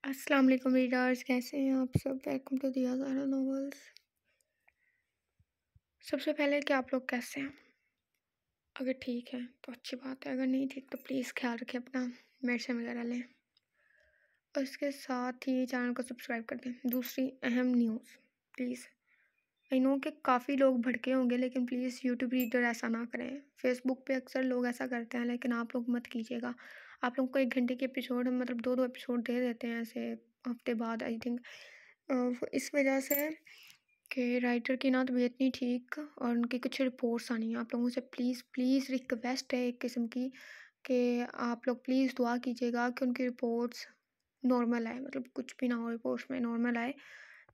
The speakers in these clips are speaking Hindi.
अस्सलाम वालेकुम रीडर्स, कैसे हैं आप सब। वेलकम टू दिया ज़ारा नॉवेल्स। सबसे पहले कि आप लोग कैसे हैं। अगर ठीक है तो अच्छी बात है, अगर नहीं ठीक तो प्लीज़ ख्याल रखें अपना, मेडिसिन वगैरह लें और इसके साथ ही चैनल को सब्सक्राइब कर दें। दूसरी अहम न्यूज़, प्लीज़, आई नो कि काफ़ी लोग भड़के होंगे, लेकिन प्लीज़ यूट्यूब रीडर ऐसा ना करें। फेसबुक पे अक्सर लोग ऐसा करते हैं, लेकिन आप लोग मत कीजिएगा। आप लोग को 1 घंटे के एपिसोड मतलब 2-2 एपिसोड दे देते हैं ऐसे हफ्ते बाद, आई थिंक। इस वजह से कि राइटर की ना तबीयत नहीं ठीक और उनकी कुछ रिपोर्ट्स आनी है। आप लोगों से प्लीज़ प्लीज़ रिक्वेस्ट है एक किस्म की कि आप लोग प्लीज़ दुआ कीजिएगा कि उनकी रिपोर्ट्स नॉर्मल आए, मतलब कुछ भी ना हो, रिपोर्ट्स में नॉर्मल आए।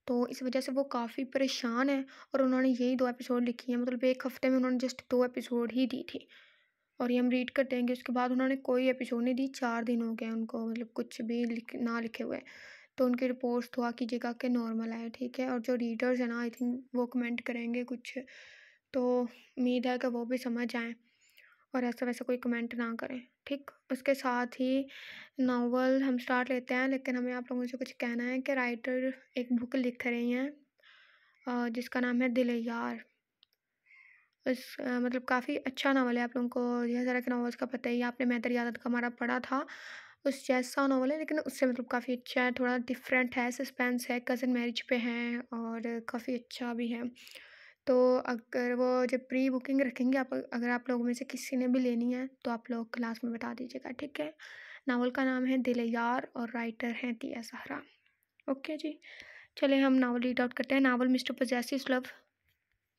तो इस वजह से वो काफ़ी परेशान हैं और उन्होंने यही 2 एपिसोड लिखी हैं, मतलब 1 हफ़्ते में उन्होंने जस्ट 2 एपिसोड ही दी थी और ये हम रीड कर देंगे। उसके बाद उन्होंने कोई एपिसोड नहीं दी, 4 दिन हो गए उनको, मतलब कुछ भी ना लिखे हुए। तो उनकी रिपोर्ट्स दुआ कीजिएगा कि नॉर्मल आए, ठीक है। और जो रीडर्स हैं ना, आई थिंक वो कमेंट करेंगे कुछ, तो उम्मीद है कि वो भी समझ आएँ और ऐसा वैसा कोई कमेंट ना करें, ठीक। उसके साथ ही नावल हम स्टार्ट लेते हैं, लेकिन हमें आप लोगों से कुछ कहना है कि राइटर एक बुक लिख रही हैं जिसका नाम है दिल ए यार। मतलब काफ़ी अच्छा नावल है। आप लोगों को यह तरह के नावल्स का पता ही है, आपने मैं तेरी आदत का मारा पढ़ा था, उस जैसा नावल है, लेकिन उससे मतलब काफ़ी अच्छा है, थोड़ा डिफरेंट है, सस्पेंस है, कज़न मैरिज पे है और काफ़ी अच्छा भी है। तो अगर वो जब प्री बुकिंग रखेंगे, आप अगर आप लोगों में से किसी ने भी लेनी है तो आप लोग क्लास में बता दीजिएगा, ठीक है। नावल का नाम है दिल यार और राइटर हैं दिया ज़हरा। ओके जी, चलिए हम नावल रीड आउट करते हैं। Novel mister possessive love.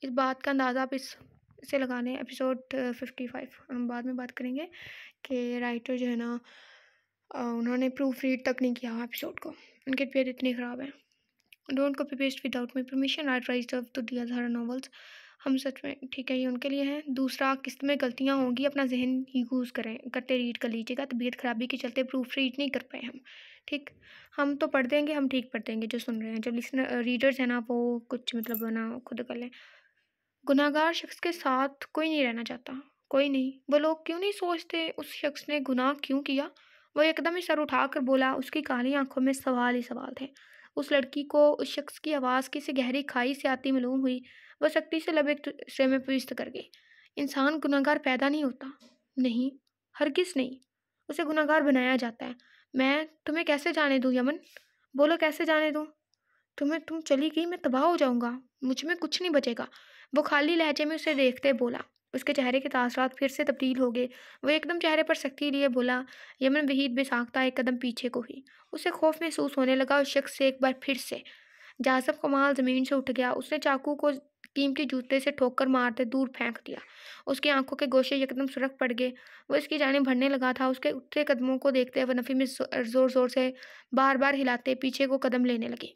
इस बात का अंदाज़ा आप इससे लगा लें, एपिसोड 55 हम बाद में बात करेंगे कि राइटर जो है ना, उन्होंने प्रूफ रीड तक नहीं किया हुआ एपिसोड को, उनकी तबीयत इतनी ख़राब है। Don't copy paste without my permission, right right of तो दिया ज़ारा नॉवेल्स। हम सच में, ठीक है, ये उनके लिए है। दूसरा, किस्त में गलतियाँ होंगी, अपना जहन ही यूज़ करें करते रीड कर लीजिएगा। तबीयत ख़राबी के चलते प्रूफ रीड नहीं कर पाए हम, ठीक। हम तो पढ़ देंगे, हम ठीक पढ़ देंगे जो सुन रहे हैं, जब लिसनर रीडर्स हैं ना वो कुछ मतलब ना खुद कर लें। गुनाहगार शख्स के साथ कोई नहीं रहना चाहता, कोई नहीं। वो लोग क्यों नहीं सोचते उस शख्स ने गुनाह क्यों किया। वो एकदम ही सर उठाकर बोला, उसकी काली आंखों में सवाल ही सवाल थे। उस लड़की को उस शख्स की आवाज़ किसी गहरी खाई से आती मालूम हुई। वह सख्ती से लब एक दूसरे में पेश कर गई। इंसान गुनाहगार पैदा नहीं होता, नहीं, हरगिज़ नहीं, उसे गुनाहगार बनाया जाता है। मैं तुम्हें कैसे जाने दूँ यमन, बोलो कैसे जाने दूँ तुम चली गई, मैं तबाह हो जाऊँगा, मुझ में कुछ नहीं बचेगा। वो खाली लहजे में उसे देखते बोला। उसके चेहरे के तासरात फिर से तब्दील हो गए। वो एकदम चेहरे पर सख्ती लिए बोला। यमन वहीद बेसाख्ता एक कदम पीछे को हुई। उसे खौफ महसूस होने लगा उस शख्स से एक बार फिर से। जासब कमाल ज़मीन से उठ गया। उसने चाकू को कीमती जूते से ठोकर मारते दूर फेंक दिया। उसकी आंखों के गोशे एकदम सुरख पड़ गए। वो इसकी जानिब बढ़ने लगा था। उसके उठते कदमों को देखते हुए नफ़ी में ज़ोर ज़ोर से बार बार हिलाते पीछे को कदम लेने लगी।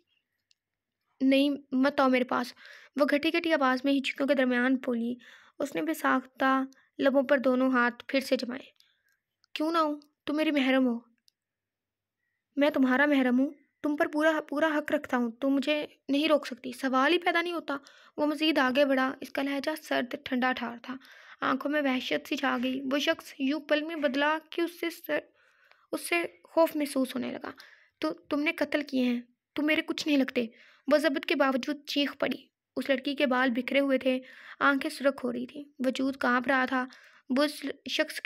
नहीं, मत आओ मेरे पास, वो घटी-घटी आवाज़ में हिचकियों के दरमियान बोली। उसने बेसाख्ता लबों पर दोनों हाथ फिर से जमाए। क्यों ना आऊँ? तुम मेरी महरम हो। मैं तुम्हारा महरम हूँ। तुम पर पूरा पूरा हक रखता हूँ। तुम मुझे नहीं रोक सकती। सवाल ही पैदा नहीं होता। वो मज़ीद आगे बढ़ा। इसका लहजा सर्द ठंडा ठार था। आंखों में वहशत सी छा गई। वो शख्स यूं पल में बदला कि उससे खौफ महसूस होने लगा। तो तुमने कत्ल किए हैं, तुम मेरे कुछ नहीं लगते। वह ज़ब्त के बावजूद चीख पड़ी। उस लड़की के बाल बिखरे हुए थे, आंखें सुर्ख हो रही थी, वजूद कांप रहा था। वो उस शख्स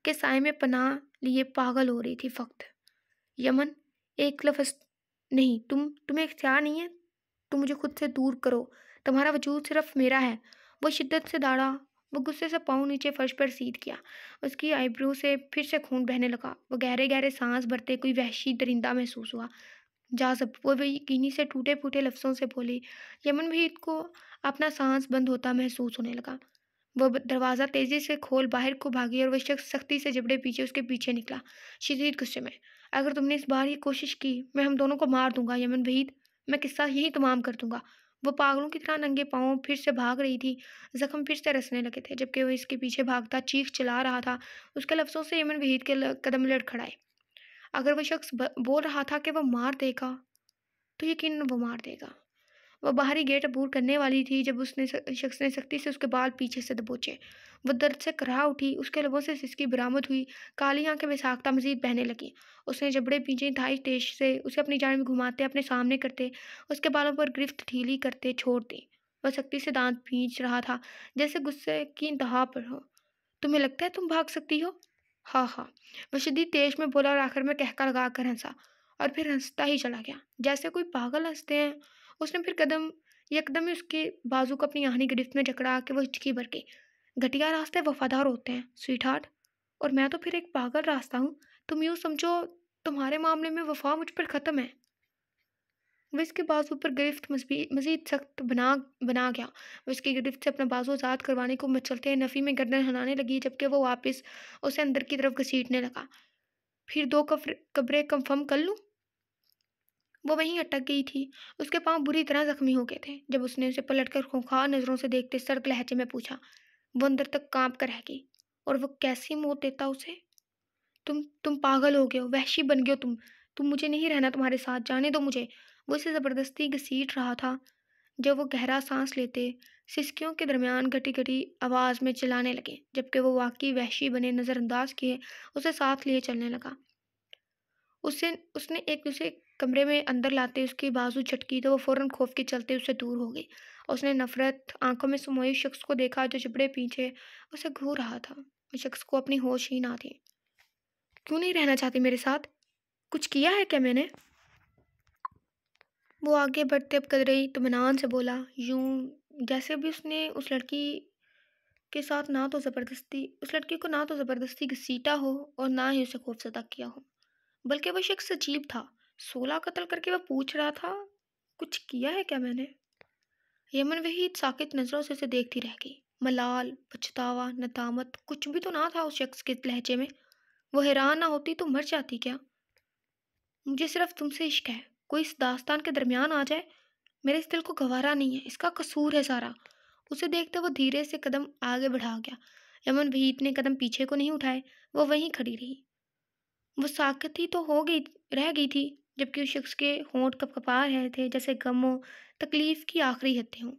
के साए में पनाह लिए पागल हो रही थी फ़क्त। यमन, एक लफ्ज़ नहीं, तुम्हें इख्तियार नहीं है। तुम मुझे खुद से दूर करो। तुम्हारा वजूद सिर्फ मेरा है। वो शिद्दत से दाड़ा। वो गुस्से से पाँव नीचे फर्श पर सीध किया। उसकी आईब्रो से फिर से खून बहने लगा। वो गहरे गहरे सांस भरते कोई वहशी दरिंदा महसूस हुआ। जाज़ब, वो बेयकीनी से टूटे फूटे लफ्ज़ों से बोली। यमन भी को अपना सांस बंद होता महसूस होने लगा। वो दरवाज़ा तेज़ी से खोल बाहर को भागी और वह शख्स सख्ती से जबड़े पीछे उसके पीछे निकला, शदीद गुस्से में। अगर तुमने इस बार ये कोशिश की, मैं हम दोनों को मार दूंगा यमन वहीद। मैं किस्सा यही तमाम कर दूंगा। वो पागलों की तरह नंगे पाँव फिर से भाग रही थी। जख्म फिर से रसने लगे थे, जबकि वो इसके पीछे भागता चीख चला रहा था। उसके लफ्ज़ों से यमन वहीद के कदम लड़खड़ाए। अगर वह शख्स बोल रहा था कि वह मार देगा, तो यकीनन वो मार देगा। वह बाहरी गेट अबूर करने वाली थी जब उसने शख्स ने सख्ती से उसके बाल पीछे से दबोचे। वह दर्द से कराह उठी, उसके लबों से सिसकी बरामद हुई, काली आंखें बेसाख्ता मजीद बहने लगी। उसने जबड़े पीछे थाई तेज से उसे अपनी जान घुमाते, अपने सामने करते, उसके बालों पर गिरफ्त ढीली करते छोड़ दी। वह सख्ती से दांत पींच रहा था, जैसे गुस्से की इंतहा पर हो। तुम्हें लगता है तुम भाग सकती हो? हाँ हाँ, वह शदीद तेज में बोला और आखिर में कहका लगा कर हंसा, और फिर हंसता ही चला गया जैसे कोई पागल हंसते हैं। उसने फिर यकदम ही उसके बाजू को अपनी आहनी गिरफ्त में जकड़ा के वो हिचकी भर गई। घटिया रास्ते वफादार होते हैं स्वीट हार्ट, और मैं तो फिर एक पागल रास्ता हूँ। तुम यूँ समझो, तुम्हारे मामले में वफा मुझ पर ख़त्म है। वह इसके बाजू पर गिरफ्त मजीद सख्त बना बना गया। वह इसकी गिरफ्त से अपना बाजू आज़ाद करवाने को मचलते नफ़ी में गर्दन हिलाने लगी, जबकि वो वापस उसे अंदर की तरफ घसीटने लगा। फिर दो कब्रें कंफर्म कर लूँ? वो वहीं अटक गई थी। उसके पाँव बुरी तरह जख्मी हो गए थे। जब उसने उसे पलटकर खूंखार नज़रों से देखते सख्त लहजे में पूछा, वो अंदर तक काँप कर रह गई। और वो कैसी मौत देता उसे? तुम पागल हो गए हो, वहशी बन गए हो तुम मुझे नहीं रहना तुम्हारे साथ, जाने दो मुझे। वो इसे ज़बरदस्ती घसीट रहा था। जब वो गहरा सांस लेते, सिसकियों के दरमियान घटी घटी आवाज़ में चिल्लाने लगे, जबकि वो वाकई वहशी बने नज़रअंदाज किए उसे साथ लिए चलने लगा। उससे उसने एक दूसरे कमरे में अंदर लाते उसकी बाजू झटकी तो वो फौरन खौफ के चलते उससे दूर हो गई। उसने नफरत आंखों में समाये शख्स को देखा जो जबड़े पीछे उसे घूर रहा था। उस शख्स को अपनी होश ही ना थी। क्यों नहीं रहना चाहती मेरे साथ? कुछ किया है क्या मैंने? वो आगे बढ़ते अब कतरई इत्मीनान से बोला, यूं जैसे भी उसने के साथ ना तो ज़बरदस्ती उस लड़की को ना तो ज़बरदस्ती घसीटा हो और ना ही उसे खौफजदा किया हो। बल्कि वह शख्स अजीब था। 16 कत्ल करके वह पूछ रहा था, कुछ किया है क्या मैंने? यमन वही साकित नज़रों से उसे देखती रह गई। मलाल, पछतावा, नदामत कुछ भी तो ना था उस शख्स के लहजे में। वो हैरान ना होती तो मर जाती क्या? मुझे सिर्फ तुमसे इश्क है। कोई इस दास्तान के दरमियान आ जाए, मेरे इस दिल को गवारा नहीं है, इसका कसूर है सारा। उसे देखते वो धीरे से कदम आगे बढ़ा गया। यमन वही इतने कदम पीछे को नहीं उठाए, वो वहीं खड़ी रही। वो साकत ही तो हो गई रह गई थी, जबकि उस शख्स के होंठ कँपा रहे थे जैसे गम हो, तकलीफ की आखिरी हदें हों।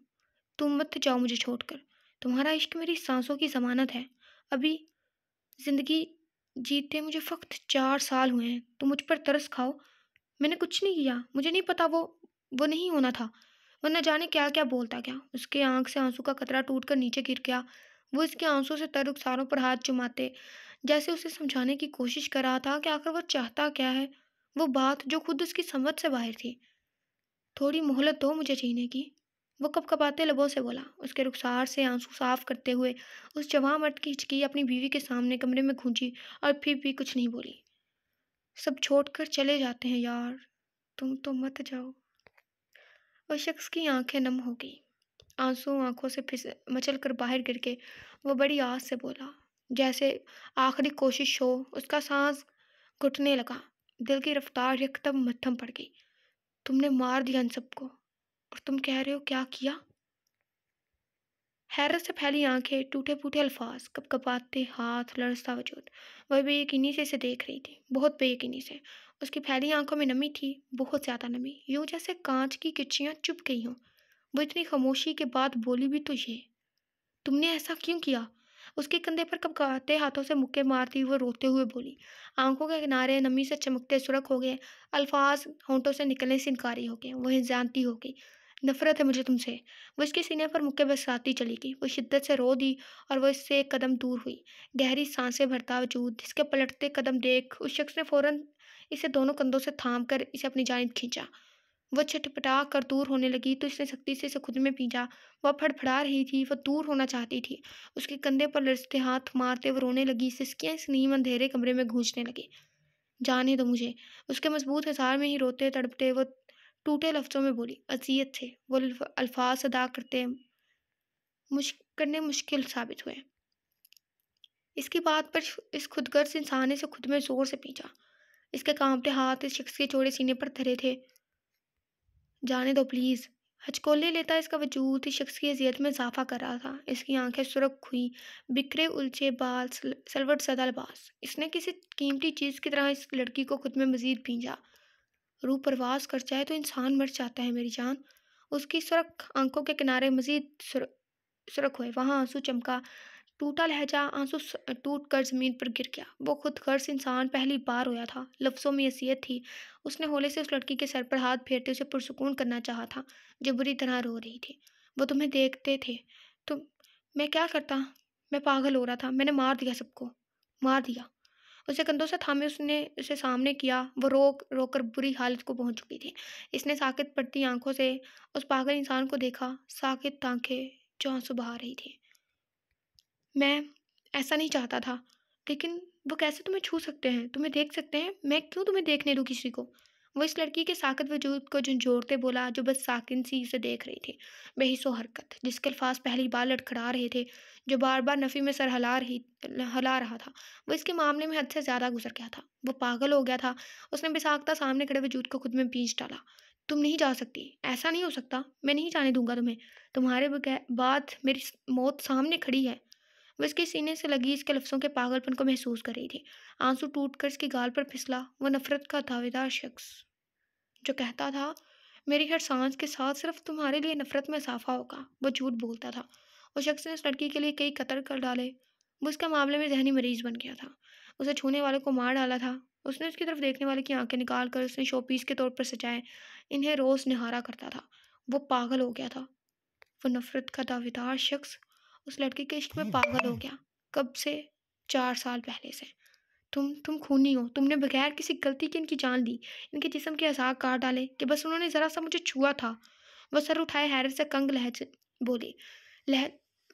तुम मत जाओ मुझे छोड़कर। तुम्हारा इश्क मेरी सांसों की ज़मानत है। अभी ज़िंदगी जीते मुझे फ़क़्त 4 साल हुए हैं। तुम मुझ पर तरस खाओ। मैंने कुछ नहीं किया। मुझे नहीं पता वो नहीं होना था। वो न जाने क्या-क्या बोलता गया। उसके आँख से आँसू का कतरा टूटकर नीचे गिर गया। वो इसके आँसू से तर रुखसारों पर हाथ जुमाते, जैसे उसे समझाने की कोशिश कर रहा था कि आखिर वो चाहता क्या है? वो बात जो खुद उसकी समझ से बाहर थी। थोड़ी मोहलत दो मुझे जीने की। वो कँपकँपाते लबों से बोला, उसके रुखसार से आँसू साफ करते हुए। उस जवां मर्द की हिचकी अपनी बीवी के सामने कमरे में गूंजी और फिर भी कुछ नहीं बोली। सब छोड़कर चले जाते हैं यार, तुम तो मत जाओ। उस शख्स की आंखें नम हो गई। आंसू आंखों से फिस मचल कर बाहर गिर के वो बड़ी आस से बोला, जैसे आखिरी कोशिश हो। उसका सांस घुटने लगा। दिल की रफ्तार यकदम मत्थम पड़ गई। तुमने मार दिया इन सबको, और तुम कह रहे हो क्या किया? हैरत से फैली आंखें, टूटे फूटे अल्फाज, कपकपाते हाथ, लरसता वजूद। वह बेयकीनी से इसे देख रही थी, बहुत बेयकीनी से। उसकी फैली आंखों में नमी थी, बहुत ज्यादा नमी, यूं जैसे कांच की किचियां चुप गई हों। वो इतनी खामोशी के बाद बोली भी तो ये, तुमने ऐसा क्यों किया? उसके कंधे पर कपकपाते हाथों से मुक्के मारती वो रोते हुए बोली। आंखों के किनारे नमी से चमकते सुरख हो गए, अल्फाज होंठों से निकलने से इनकारी हो गए। वह जानती हो गई, नफरत है मुझे तुमसे। वो इसके सीने पर मुक्के बरसाती चली गई। वो शिद्दत से रो दी और वो इससे एक कदम दूर हुई। गहरी सांसें भरता वजूद इसके पलटते कदम देख उस शख्स ने फौरन इसे दोनों कंधों से थाम कर इसे अपनी जानिब खींचा। वह छटपटा कर दूर होने लगी तो इसने सख्ती से इसे खुद में पींचा। वह फड़फड़ा रही थी, वह दूर होना चाहती थी। उसके कंधे पर लरजते हाथ मारते वो रोने लगी। सिसकियां इस नीम अंधेरे कमरे में गूंजने लगी। जाने दो मुझे। उसके मजबूत हिसार में ही रोते तड़पते वो टूटे लफ्जों में बोली। अजियत थे वो अल्फाज अदा करने मुश्किल साबित हुए। इसकी बात पर इस खुदगर्ज इंसान ने इसे खुद में जोर से पींचा। इसके कांपते हाथ इस शख्स के चौड़े सीने पर धरे थे। जाने दो प्लीज। हचकोले लेता इसका वजूद इस शख्स की अजियत में इजाफा कर रहा था। इसकी आंखें सुर्ख हुई, बिखरे उलझे बाल, सलवट सदा लिबास। इसने किसी कीमती चीज की तरह इस लड़की को खुद में मजीद भींजा। रूह परवास कर जाए तो इंसान मर जाता है मेरी जान, उसकी सुर्ख आँखों के किनारे मज़ीद सुर्ख हुए, वहाँ आँसू चमका। टूटा लहजा टूट कर ज़मीन पर गिर गया। वो खुद गर्ज इंसान पहली बार रोया था। लफ्ज़ों में असियत थी। उसने हौले से उस लड़की के सर पर हाथ फेरते उसे पुरसुकून करना चाहा था, जो बुरी तरह रो रही थी। वो तुम्हें देखते थे। तुम मैं क्या करता? मैं पागल हो रहा था। मैंने मार दिया सबको। मार दिया। उसे कंधों से थामे उसने उसे सामने किया। वो रोक कर बुरी हालत को पहुंच चुकी थी। इसने साकित पड़ती आंखों से उस पागल इंसान को देखा। साकित आंखें जो आंसू बहा रही थी। मैं ऐसा नहीं चाहता था, लेकिन वो कैसे तुम्हें छू सकते हैं, तुम्हें देख सकते हैं? मैं क्यों तुम्हें देखने दूँ किसी को? वो इस लड़की के साकत वजूद को झंझोड़ते बोला, जो बस साकिन सी उसे देख रही थी। बेहिस्सो हरकत, जिसके अल्फाज पहली बार लड़खड़ा रहे थे, जो बार-बार नफ़ी में सर हिला रहा था। वो इसके मामले में हद से ज़्यादा गुज़र गया था। वो पागल हो गया था। उसने बेसाख्ता सामने खड़े वजूद को खुद में पींच डाला। तुम नहीं जा सकती, ऐसा नहीं हो सकता, मैं नहीं जाने दूँगा तुम्हें। तुम्हारे बाद मेरी मौत सामने खड़ी है। वो इसके सीने से लगी इसके लफ्ज़ों के पागलपन को महसूस कर रही थी। आंसू टूटकर इसके गाल पर फिसला। वो नफ़रत का दावेदार शख्स जो कहता था, मेरी हर सांस के साथ सिर्फ तुम्हारे लिए नफ़रत में इज़ाफ़ा होगा, वो झूठ बोलता था। उस शख्स ने इस लड़की के लिए कई कत्ल कर डाले। वो उसके मामले में ज़हनी मरीज़ बन गया था। उसे छूने वाले को मार डाला था। उसने उसकी तरफ देखने वाले की आँखें निकाल कर उसने शोपीस के तौर पर सजाए इन्हें रोज़ निहारा करता था। वो पागल हो गया था। वो नफ़रत का दावेदार शख्स उस लड़के के इश्क में पागल हो गया। कब से? 4 साल पहले से। तुम खूनी हो। तुमने बगैर किसी गलती के इनकी जान ली। इनके जिस्म के अज़ा काट डाले कि बस उन्होंने ज़रा-सा मुझे छुआ था। वो सर उठाए हैरत से बोली। लह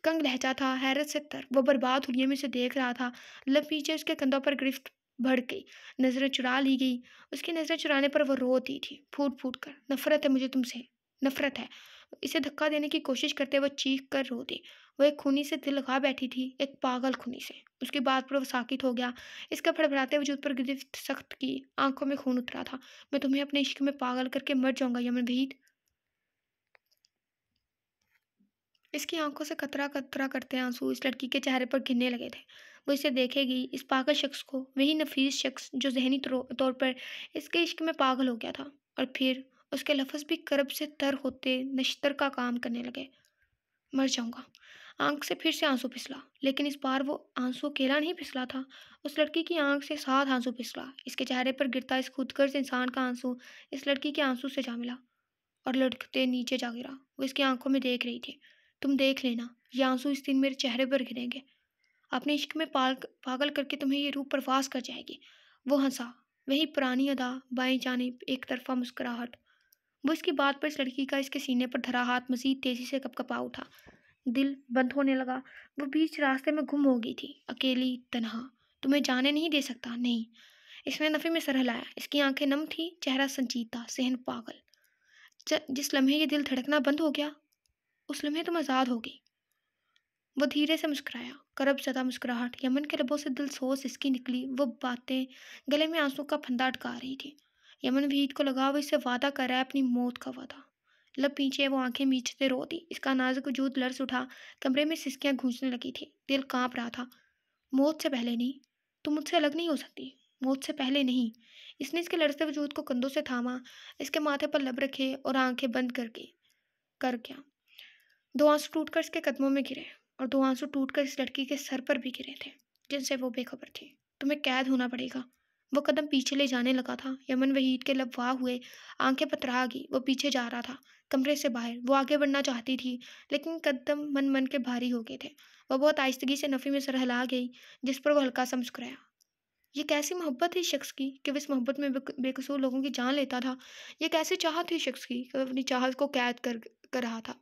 कंग लहजा था, हैरत से तर। वो बर्बाद हुलिये में उसे देख रहा था। लब पीछे उसके कंधों पर गिरफ्त बढ़ गई। नज़रें चुरा ली गई। उसकी नज़रें चुराने पर वो रोती थी, फूट-फूट कर। नफ़रत है मुझे तुमसे, नफ़रत है। इसे धक्का देने की कोशिश करते वो चीख कर रो दी। वो एक खूनी से दिल लगा बैठी थी, एक पागल खूनी से। उसकी बात पर वो साकित हो गया। इसका फड़फड़ाते वजूद पर गिरफ्त सख्त की, आंखों में खून उतरा था। मैं तुम्हें अपने इश्क में पागल करके मर जाऊंगा यमन भीड़। इसकी आंखों से कतरा कतरा करते आंसू इस लड़की के चेहरे पर गिरने लगे थे। वो इसे देखेगी, इस पागल शख्स को, वही नफीस शख्स जो जहनी तौर पर इसके इश्क में पागल हो गया था। और फिर उसके लफ्ज़ भी करब से तर होते नश्तर का काम करने लगे। मर जाऊंगा। आंख से फिर से आंसू फिसला, लेकिन इस बार वो आंसू अकेला नहीं फिसला था। उस लड़की की आंख से 7 आंसू फिसला। इसके चेहरे पर गिरता इस खुदगर्ज इंसान का आंसू इस लड़की के आंसू से जा मिला और लड़कते नीचे जा गिरा। वो इसकी आंखों में देख रही थी। तुम देख लेना, ये आंसू इस दिन मेरे चेहरे पर गिरेंगे। अपने इश्क में पागल करके तुम्हें ये रूह परवास कर जाएगी। वो हंसा, वही पुरानी अदा, बाएं जानिब एक तरफा मुस्कुराहट। वो इसकी बात पर इस लड़की का इसके सीने पर धरा हाथ मजीद तेजी से कपकपा उठा। दिल बंद होने लगा। वो बीच रास्ते में गुम हो गई थी, अकेली, तन्हा। तुम्हें जाने नहीं दे सकता, नहीं। इसने नफ़े में सर हिलाया। इसकी आंखें नम थी, चेहरा संजीदा, सेहन पागल। जिस लम्हे ये दिल धड़कना बंद हो गया, उस लम्हे तुम आज़ाद हो गई। वो धीरे से मुस्कुराया, करब ज़दा मुस्कुराहट। यमन के लबों से दिल सोच इसकी निकली। वो बातें गले में आंसू का फंदा अटका रही थी। यमन वहीद को लगा वो इससे वादा कर रहा है, अपनी मौत का वादा। लब पीछे वो आंखें मीचते रो दी। इसका नाजुक वजूद लर्ज उठा। कमरे में सिसकियां गूंजने लगी थी। दिल कांप रहा था। मौत से पहले नहीं, तुम मुझसे अलग नहीं हो सकती। मौत से पहले नहीं। इसने इसके लड़ते वजूद को कंधों से थामा, इसके माथे पर लब रखे और आंखें बंद कर गया। 2 आंसू टूटकर इसके कदमों में गिरे और 2 आंसू टूटकर इस लड़की के सर पर भी गिरे थे, जिनसे वो बेखबर थी। तुम्हें कैद होना पड़ेगा। वो कदम पीछे ले जाने लगा था। यमन वहीद के लब वाह हुए, आंखें पतरा गई। वो पीछे जा रहा था, कमरे से बाहर। वो आगे बढ़ना चाहती थी, लेकिन कदम मन मन के भारी हो गए थे। वह बहुत आहिस्तगी से नफ़ी में सर हिला गई, जिस पर वो हल्का सा मुस्कुराया। ये कैसी मोहब्बत है इस शख्स की कि वह इस मोहब्बत में बेकसूर लोगों की जान लेता था। ये कैसी चाहत थी इस शख्स की कि वह अपनी चाहत को कैद कर रहा था।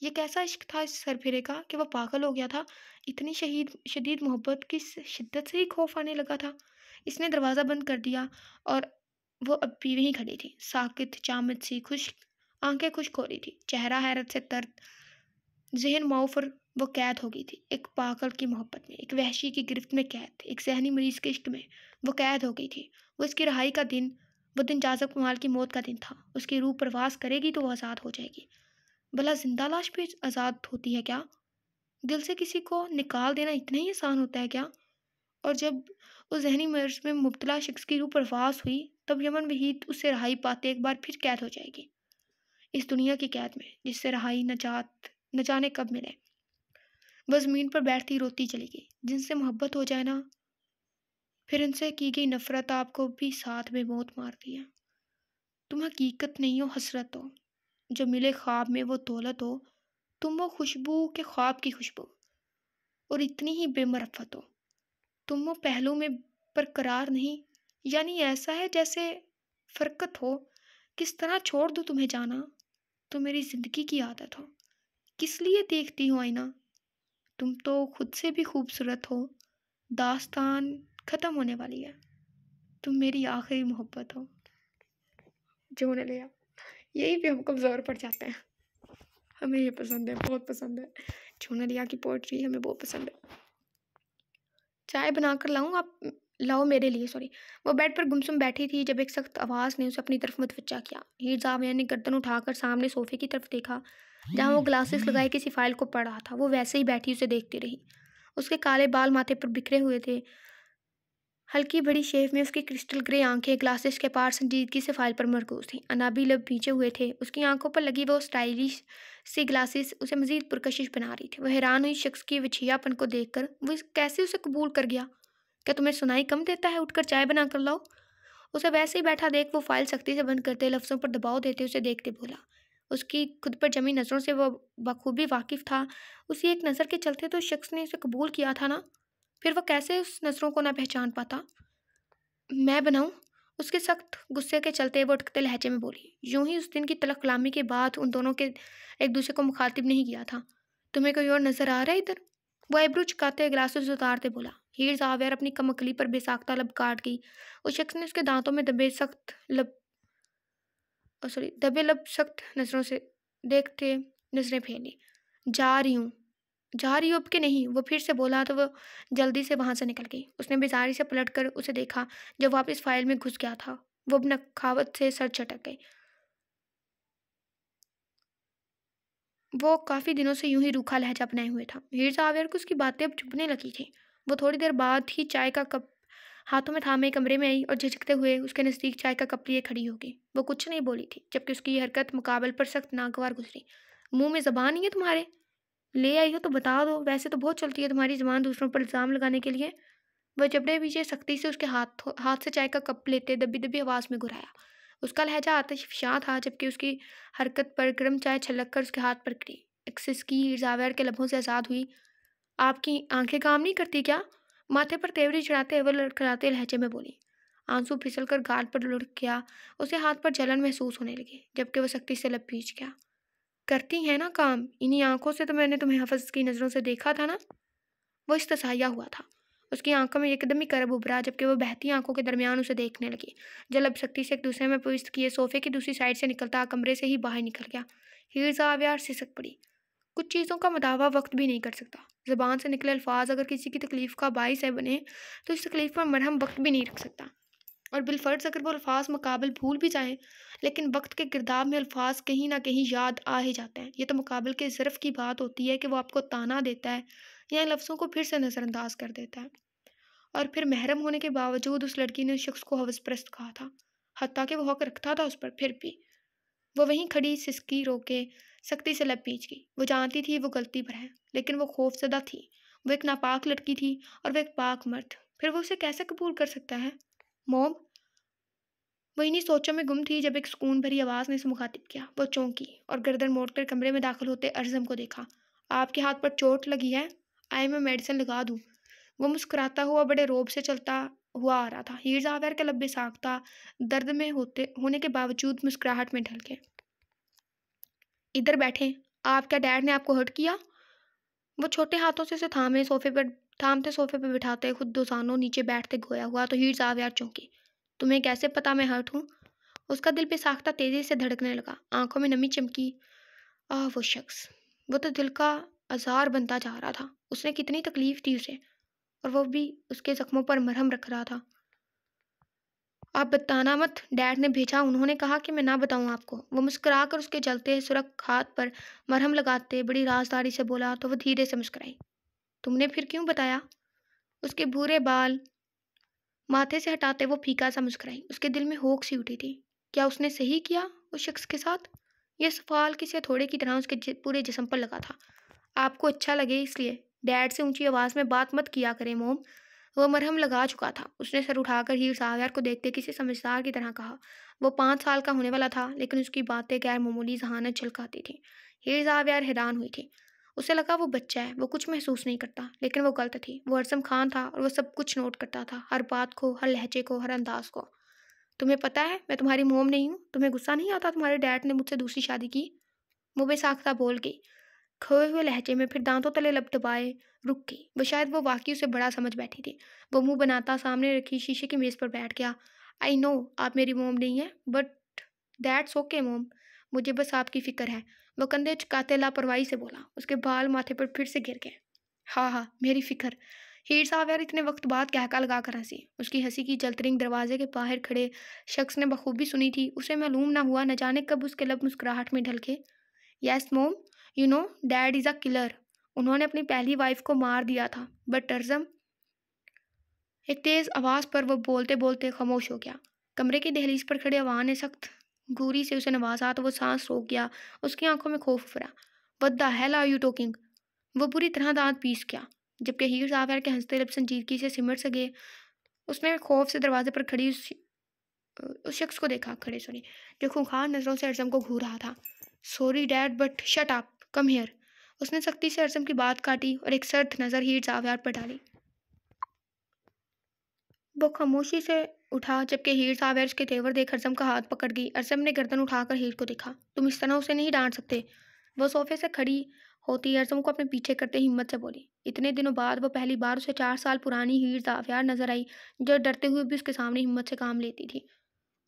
ये कैसा इश्क था इस सरफिरे का कि वह पागल हो गया था। इतनी शदीद मोहब्बत की शिद्दत से ही खौफ आने लगा था। इसने दरवाज़ा बंद कर दिया और वो अब भी वहीं खड़ी थी, साकित, चामिद सी, खुश, आंखें खुश्क हो रही थी, चेहरा हैरत से तर, ज़हन मौफर। वो कैद हो गई थी, एक पागल की मोहब्बत में, एक वहशी की गिरफ्त में कैद, एक ज़हनी मरीज़ के इश्क में वो कैद हो गई थी। वो इसकी रिहाई का दिन, वो दिन जाज़ब कमाल की मौत का दिन था। उसकी रूह परवास करेगी तो वो आज़ाद हो जाएगी। भला ज़िंदा लाश भी आज़ाद होती है क्या? दिल से किसी को निकाल देना इतना ही आसान होता है क्या? और जब उस ज़हनी मर्ज़ में मुब्तला शख्स की रूह परवास हुई, तब यमन वहीद उससे रिहाई पाते एक बार फिर कैद हो जाएगी। इस दुनिया की कैद में, जिससे रहाई न जाने कब मिले। वह ज़मीन पर बैठती रोती चली गई। जिनसे मोहब्बत हो जाए ना, फिर उनसे की गई नफ़रत आपको भी साथ में मौत मारती है। तुम हकीकत नहीं हो, हसरत हो। जो मिले ख्वाब में वो दौलत हो, तुम वो खुशबू के ख्वाब की खुशबू, और इतनी ही बेमरफ़त हो। तुम वो पहलू में बरकरार नहीं, यानी ऐसा है जैसे फ़रकत हो। किस तरह छोड़ दूँ तुम्हें जाना, तुम मेरी ज़िंदगी की आदत हो। किस लिए देखती हूँ आईना, तुम तो खुद से भी खूबसूरत हो। दास्तान ख़त्म होने वाली है, तुम मेरी आखिरी मोहब्बत हो। जो होने लिया, यही पे हम कमज़ोर पड़ जाते हैं। हमें ये पसंद है, बहुत पसंद है। जो होने लिया की पोएट्री हमें बहुत पसंद है। चाय बनाकर लाऊँ, आप लाओ मेरे लिए, सॉरी। वो बेड पर गुमसुम बैठी थी जब एक सख्त आवाज़ ने उसे अपनी तरफ मुतवज्जा किया। हीर ज़ाविया ने गर्दन उठाकर सामने सोफ़े की तरफ देखा, जहाँ वो ग्लासेस लगाए किसी फ़ाइल को पढ़ रहा था। वो वैसे ही बैठी उसे देखती रही। उसके काले बाल माथे पर बिखरे हुए थे। हल्की बड़ी शेव में उसकी क्रिस्टल ग्रे आंखें ग्लासेस के पार संजीदगी से फाइल पर मरकूज थीं। अनाबी लब पीछे हुए थे। उसकी आंखों पर लगी वो स्टाइलिश सी ग्लासेस उसे मजीद पुरकशिश बना रही थी। वह हैरान हुई शख्स की वछियापन को देखकर। वो कैसे उसे कबूल कर गया? क्या तुम्हें सुनाई कम देता है? उठकर चाय बना कर लाओ। उसे वैसे ही बैठा देख वो फाइल सख्ती से बंद करते, लफ्ज़ों पर दबाव देते उसे देखते बोला। उसकी खुद पर जमी नज़रों से वह बखूबी वाकिफ था। उसी एक नज़र के चलते तो उस शख्स ने उसे कबूल किया था ना, फिर वह कैसे उस नज़रों को ना पहचान पाता? मैं बनाऊं? उसके सख्त गुस्से के चलते वो उठकते लहजे में बोली। यूं ही उस दिन की तलख कलामी के बाद उन दोनों के एक दूसरे को मुखातिब नहीं किया था। तुम्हें कोई और नजर आ रहा है इधर? वो आईब्रो चुकाते ग्लासेस उतारते बोला। हीर ज़ाविया अपनी कमकली पर बेसाख्ता लब काट गई। उस शख्स ने उसके दांतों में दबे लब सख्त नजरों से देखते नजरें फेरी। जा रही हूँ, जा रही हो अब कि नहीं? वो फिर से बोला तो वो जल्दी से वहां से निकल गई। उसने बेजारी से पलटकर उसे देखा जब वापस फाइल में घुस गया था। वो अब नखावत से सर चटक गई। वो काफी दिनों से यूं ही रूखा लहजा बनाए हुए था। हीर जावियर को उसकी बातें अब चुभने लगी थी। वो थोड़ी देर बाद ही चाय का कप हाथों में थामे कमरे में आई और झिझकते हुए उसके नज़दीक चाय का कप लिए खड़ी हो गई। वो कुछ नहीं बोली थी, जबकि उसकी ये हरकत मुकाबल पर सख्त नागवार गुजरी। मुंह में जबान नहीं है तुम्हारे? ले आई हो तो बता दो, वैसे तो बहुत चलती है तुम्हारी ज़ुबान दूसरों पर इल्ज़ाम लगाने के लिए। वह जबड़े पीछे सख्ती से उसके हाथ से चाय का कप लेते दबी दबी आवाज़ में घुराया। उसका लहजा आतिशफशां था, जबकि उसकी हरकत पर गर्म चाय छलक कर उसके हाथ पर गिरी। एक सिसकी जावेर के लबों से आज़ाद हुई। आपकी आंखें काम नहीं करती क्या? माथे पर तेवरी चढ़ाते वो लड़खड़ाते लहजे में बोली। आंसू फिसल कर गाल पर लुढ़क गया। उसे हाथ पर जलन महसूस होने लगी, जबकि वह सख्ती से लब भींच गया। करती है ना काम, इन्हीं आंखों से तो मैंने तुम्हें हफस की नज़रों से देखा था ना। वो इस्तसाहिया हुआ था। उसकी आंखों में एकदम ही करब उभरा, जबकि वो बहती आंखों के दरमियान उसे देखने लगी। जलब सख्ती से एक दूसरे में पुष्ट किए सोफे की दूसरी साइड से निकलता कमरे से ही बाहर निकल गया। हीर ज़ाविया सिसक पड़ी। कुछ चीज़ों का मदावा वक्त भी नहीं कर सकता। ज़बान से निकले अल्फाज अगर किसी की तकलीफ़ का बाइस है बने, तो इस तकलीफ़ पर मरहम वक्त भी नहीं रख सकता। और बिलफर्ज अगर वो अल्फाज मुकाबल भूल भी जाएं, लेकिन वक्त के गिरदाब में अल्फाज कहीं ना कहीं याद आ ही जाते हैं। ये तो मुकाबल के ज़र्फ़ की बात होती है कि वो आपको ताना देता है या लफ्ज़ों को फिर से नज़रअंदाज कर देता है। और फिर महरम होने के बावजूद उस लड़की ने उस शख्स को हवसप्रस्त कहा था, हत्ता कि वो हक रखता था उस पर। फिर भी वो वहीं खड़ी सिसकी रोके सख्ती से लब पीच गई। वो जानती थी वो गलती पर है, लेकिन वो खौफजदा थी। वो एक नापाक लड़की थी और वो एक पाक मर्द, फिर वो उसे कैसे कबूल कर सकता है? मोम। वो इन्हीं सोचों में गुम थी जब एक सुकून भरी आवाज़ ने उसे मुखातिब किया। वो चौंकी और गर्दन मोड़कर कमरे में दाखिल होते अर्जम को देखा। आपके हाथ पर चोट लगी है? आए मैं मेडिसिन लगा दूँ? वो मुस्कुराता हुआ बड़े रोब से चलता हुआ आ रहा था। हीर ज़ाविर के लब्बे साख्ता दर्द में होने के बावजूद मुस्कुराहट में ढल गए। इधर बैठें। आप क्या डैड ने आपको हर्ट किया? वो छोटे हाथों से उसे थामते सोफे पर बिठाते खुद दोसानों नीचे बैठते गोया हुआ तो हीर ज़ाविर चौंकी। तुम्हें कैसे पता मैं हर्ट हूँ? उसका दिल बेसाख्ता तेजी से धड़कने लगा। आंखों में नमी चमकी। वो शख्स, वो तो दिल का अज़ार बनता जा रहा था। उसने कितनी तकलीफ दी उसे, और वो भी उसके जख्मों पर मरहम रख रहा था। आप बताना मत, डैड ने भेजा, उन्होंने कहा कि मैं ना बताऊं आपको। वो मुस्कुराकर उसके जलते सुरख हाथ पर मरहम लगाते बड़ी राजदारी से बोला तो वो धीरे से मुस्कुराई। तुमने फिर क्यों बताया? उसके भूरे बाल माथे से हटाते वो फीका सा मुस्कुराई। उसके दिल में होक सी उठी थी। क्या उसने सही किया उस शख्स के साथ? ये सवाल किसी हथौड़े की तरह उसके पूरे जिस्म पर लगा था। आपको अच्छा लगे इसलिए। डैड से ऊंची आवाज़ में बात मत किया करें मोम। वो मरहम लगा चुका था। उसने सर उठाकर हीर साहर को देखते किसी समझदार की तरह कहा। वो 5 साल का होने वाला था, लेकिन उसकी बातें गैर मामूली जहानत झलकाती थी। हीर साहर हैरान हुई थी। उसे लगा वो बच्चा है, वो कुछ महसूस नहीं करता, लेकिन वो गलत थी। वो अरसम खान था और वो सब कुछ नोट करता था, हर बात को, हर लहजे को, हर अंदाज को। तुम्हें पता है मैं तुम्हारी मोम नहीं हूँ? तुम्हें गुस्सा नहीं आता तुम्हारे डैड ने मुझसे दूसरी शादी की? वो बेसाख्ता बोल गई, खोए हुए लहजे में, फिर दांतों तले लब दबाए रुक गई। वो शायद वो वाकई उसे बड़ा समझ बैठी थी। वो मुंह बनाता सामने रखी शीशे की मेज पर बैठ गया। आई नो आप मेरी मोम नहीं है, बट दैट्स ओके मोम। मुझे बस आपकी फिक्र है। वो कंधे झुकाते लापरवाही से बोला। उसके बाल माथे पर फिर से गिर गए। हाँ हाँ, मेरी फिक्र। हीर साहब यार इतने वक्त बाद कहका लगा कर हंसी। उसकी हंसी की जलतरिंग दरवाजे के बाहर खड़े शख्स ने बखूबी सुनी थी। उसे मालूम ना हुआ, न जाने कब उसके लब मुस्कुराहट में ढलके। यस मोम, you know dad is a killer. उन्होंने अपनी पहली वाइफ को मार दिया था। बट टर्जम। एक तेज़ आवाज़ पर वो बोलते बोलते खामोश हो गया। कमरे की दहलीज पर खड़े अवान ने सख्त घूरी से उसे नवाजा तो वो सांस रोक गया। उसकी आंखों में खौफ उभरा। What the hell are you talking? वो बुरी तरह दांत पीस गया। जबकि हीर साहब के हंसते लब संजीदगी से सिमट सके, उसने खौफ से दरवाजे पर खड़ी उस शख्स को देखा, जो खूंखार नजरों से अरसम को घूर रहा था। Sorry dad, but shut up, come here. उसने सख्ती से अरसम की बात काटी और एक सर्द नज़र हीर साहब पर डाली। वो खामोशी से उठा, जबकि हीर साहब उसके तेवर देख अरसम का हाथ पकड़ गई। अरसम ने गर्दन उठाकर हीर को देखा। तुम इस तरह उसे नहीं डांट सकते। वो सोफे से खड़ी होती अरसम को अपने पीछे करते हिम्मत से बोली। इतने दिनों बाद वो पहली बार उसे 4 साल पुरानी हीर जावियार नजर आई, जो डरते हुए भी उसके सामने हिम्मत से काम लेती थी।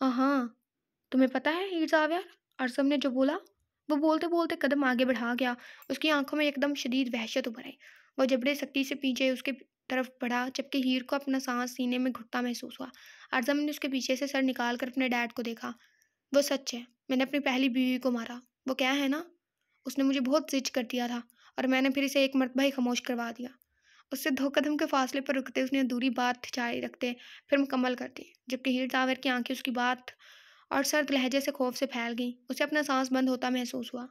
हाँ, तुम्हें पता है हीर जावियार, अरसम ने जो बोला। वो बोलते बोलते कदम आगे बढ़ा गया। उसकी आंखों में एकदम शदीद वहशत उभर आई। वो जबड़े सख्ती से पीछे उसके तरफ बढ़ा, जबकि हीर को अपना सांस सीने में घुटता महसूस हुआ। अरसम ने उसके पीछे से सर निकाल कर अपने डैड को देखा। वो सच है, मैंने अपनी पहली बीवी को मारा। वो क्या है ना, उसने मुझे बहुत जिद कर दिया था और मैंने फिर इसे एक मरतबा ही खामोश करवा दिया। उससे 2 कदम के फासले पर रुकते उसने अधूरी बात जारी रखते फिर मुकम्मल कर दी, जबकि हीर जावर की आंखें उसकी बात और सर्द लहजे से खौफ से फैल गईं। उसे अपना सांस बंद होता महसूस हुआ।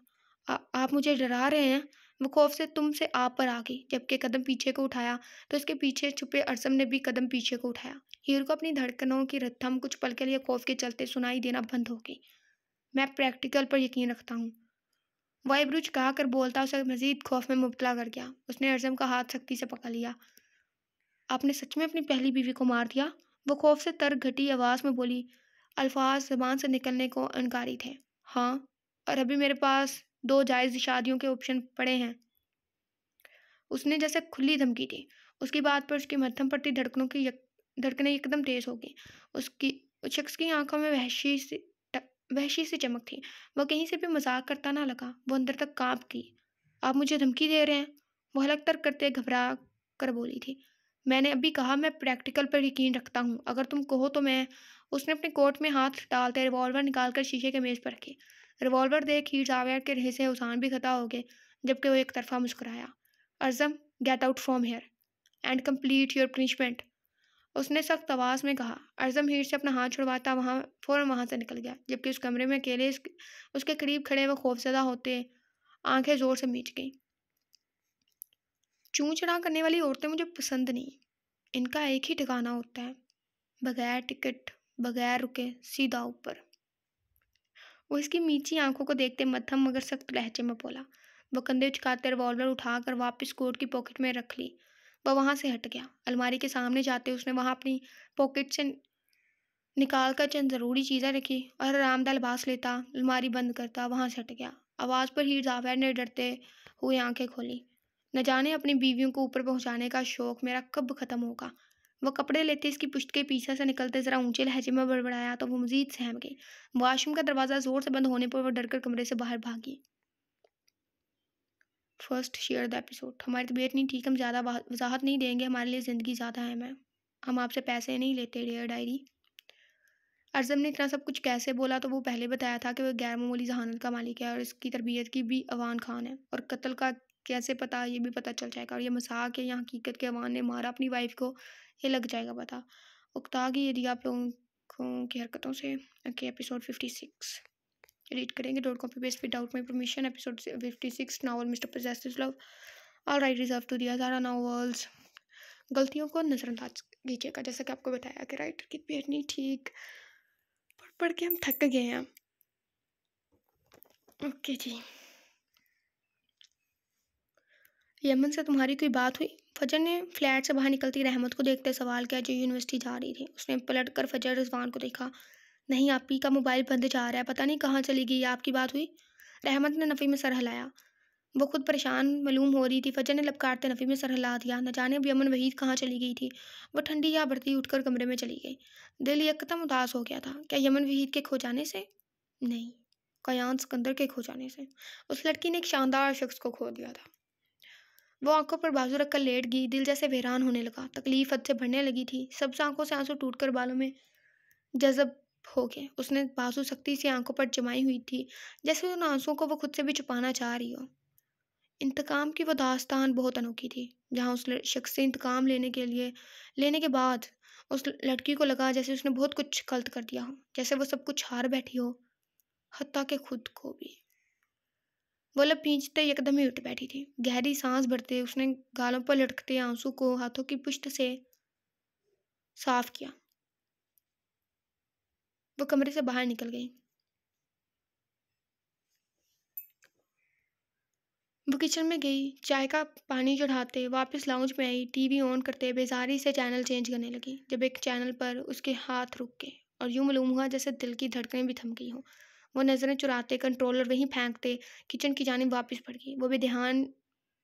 आप मुझे डरा रहे हैं? वो खौफ से तुम से आप पर आ गई, जबकि कदम पीछे को उठाया तो इसके पीछे छुपे अरसम ने भी कदम पीछे को उठाया। हीर को अपनी धड़कनों की रत्थम कुछ पल के लिए खौफ के चलते सुनाई देना बंद हो गई। मैं प्रैक्टिकल पर यकीन रखता हूँ। वाइब्रुज कहा कर बोलता उसे मजीद खौफ में मुब्तला कर गया। उसने अरसम का हाथ सख्ती से पकड़ लिया। आपने सच में अपनी पहली बीवी को मार दिया? वो खौफ से तर घटी आवाज़ में बोली। अल्फाज ज़बान से निकलने को इनकारी थे। हाँ, और अभी मेरे पास 2 जायज़ शादियों के ऑप्शन पड़े हैं। उसने जैसे खुली धमकी दी। उसकी बात पर उसकी मध्यम पड़ती धड़कनें एकदम तेज़ हो गई। उसकी उस शख्स की आंखों में वहशी सी चमक थी। वह कहीं से भी मजाक करता ना लगा। वो अंदर तक कांप गई। आप मुझे धमकी दे रहे हैं? वो हलक तर करते घबरा कर बोली थी। मैंने अभी कहा मैं प्रैक्टिकल पर यकीन रखता हूँ। अगर तुम कहो तो मैं। उसने अपने कोट में हाथ डालते रिवॉल्वर निकालकर शीशे के मेज पर रखी। रिवॉल्वर देख हीर जावेद के रहे से उसान भी खता हो गए, जबकि वो एक तरफा मुस्कुराया। Arjam, get out from here and complete your punishment, उसने सख्त आवाज़ में कहा। अर्जम हीर से अपना हाथ छुड़वाता फ़ौरन वहाँ से निकल गया, जबकि उस कमरे में अकेले उसके करीब खड़े वो खौफजदा होते आंखें ज़ोर से मीच गईं। चूं चढ़ा करने वाली औरतें मुझे पसंद नहीं। इनका एक ही ठिकाना होता है, बगैर टिकट, बगैर रुके, सीधा ऊपर। वो इसकी मीची आंखों को देखते मध्यम मगर सख्त लहजे में बोला। वो कंधे उचकाते रिवॉल्वर उठाकर वापस कोट की पॉकेट में रख ली। वह वहाँ से हट गया। अलमारी के सामने जाते उसने वहाँ अपनी पॉकेट से निकाल कर चंद ज़रूरी चीज़ें रखी और आरामदाह लिबास लेता, अलमारी बंद करता, वहाँ से हट गया। आवाज़ पर ही जावेद ने डरते हुए आंखें खोली। न जाने अपनी बीवियों को ऊपर पहुँचाने का शौक़ मेरा कब ख़त्म होगा। वह कपड़े लेते इसकी पुश्त के पीछे से निकलते ज़रा ऊंचे लहजे में बड़बड़ाया तो वो मज़ीद सहम गई। वॉशरूम का दरवाज़ा ज़ोर से बंद होने पर वह डरकर कमरे से बाहर भागी। First share the episode. हमारी तबीयत नहीं ठीक, हम ज़्यादा वजाहत नहीं देंगे, हमारे लिए ज़िंदगी ज़्यादा अहम है। हम आपसे पैसे नहीं लेते डियर डायरी। अर्ज़म ने इतना सब कुछ कैसे बोला तो वो पहले बताया था कि वह गैर मामूली जहानत का मालिक है और इसकी तरबियत की भी अवान खान है। और कत्ल का कैसे पता, ये भी पता चल जाएगा। और ये मजाक है या हकीकत के अवान ने मारा अपनी वाइफ को, ये लग जाएगा पता। उकता गई यदि आप लोगों की हरकतों से। Okay, episode 56। रीड करेंगे। Don't copy paste without my permission, episode 56, novel mister possessive love. All right, reserve to दिया सारा नॉवेल्स। गलतियों को नज़रअंदाज कीजिएगा, जैसा कि आपको बताया कि राइटर की पेट नहीं ठीक। पढ़ के हम थक गए हैं। ओके जी। यमन से तुम्हारी कोई बात हुई? फजर ने फ्लैट से बाहर निकलती रहमत को देखते सवाल किया, जो यूनिवर्सिटी जा रही थी। उसने पलट कर फजर रिजवान को देखा। नहीं, आपी का मोबाइल बंद जा रहा है, पता नहीं कहाँ चली गई। आपकी बात हुई? रहमत ने नफ़ी में सर हिलाया। वो खुद परेशान मालूम हो रही थी। फजर ने लपकाटते नफ़ी में सर हिला दिया। न जाने अब यमन वहीद कहाँ चली गई थी। वो ठंडी या बढ़ती उठकर कमरे में चली गई। दिल यकदम उदास हो गया था। क्या यमन वहीद के खो जाने से? नहीं, कयान सिकंदर के खो जाने से। उस लड़की ने एक शानदार शख्स को खो दिया था। वो आंखों पर बाजू रखकर लेट गई। दिल जैसे वीरान होने लगा। तकलीफ हद से बढ़ने लगी थी। सब्ज आंखों से आंसू टूटकर बालों में जज़ब हो गए। उसने बाजू सख्ती से आंखों पर जमाई हुई थी, जैसे उन आंसुओं को वो खुद से भी छुपाना चाह रही हो। इंतकाम की वो दास्तान बहुत अनोखी थी, जहाँ उस शख्स से इंतकाम लेने के बाद उस लड़की को लगा जैसे उसने बहुत कुछ गलत कर दिया हो, जैसे वो सब कुछ हार बैठी हो, हत्ता के खुद को भी। वो लब भींचते एकदम ही उठ बैठी थी। गहरी सांस भरते उसने गालों पर लटकते आंसू को हाथों की पुष्ट से साफ किया। वो कमरे से बाहर निकल गई। वो किचन में गई, चाय का पानी चढ़ाते वापस लाउंज में आई। टीवी ऑन करते बेजारी से चैनल चेंज करने लगी, जब एक चैनल पर उसके हाथ रुक गए और यूं मालूम हुआ जैसे दिल की धड़कनें भी थम गई हों। वो नज़रें चुराते कंट्रोलर वहीं फेंकते किचन की जानिब वापस पड़ गई। वो भी ध्यान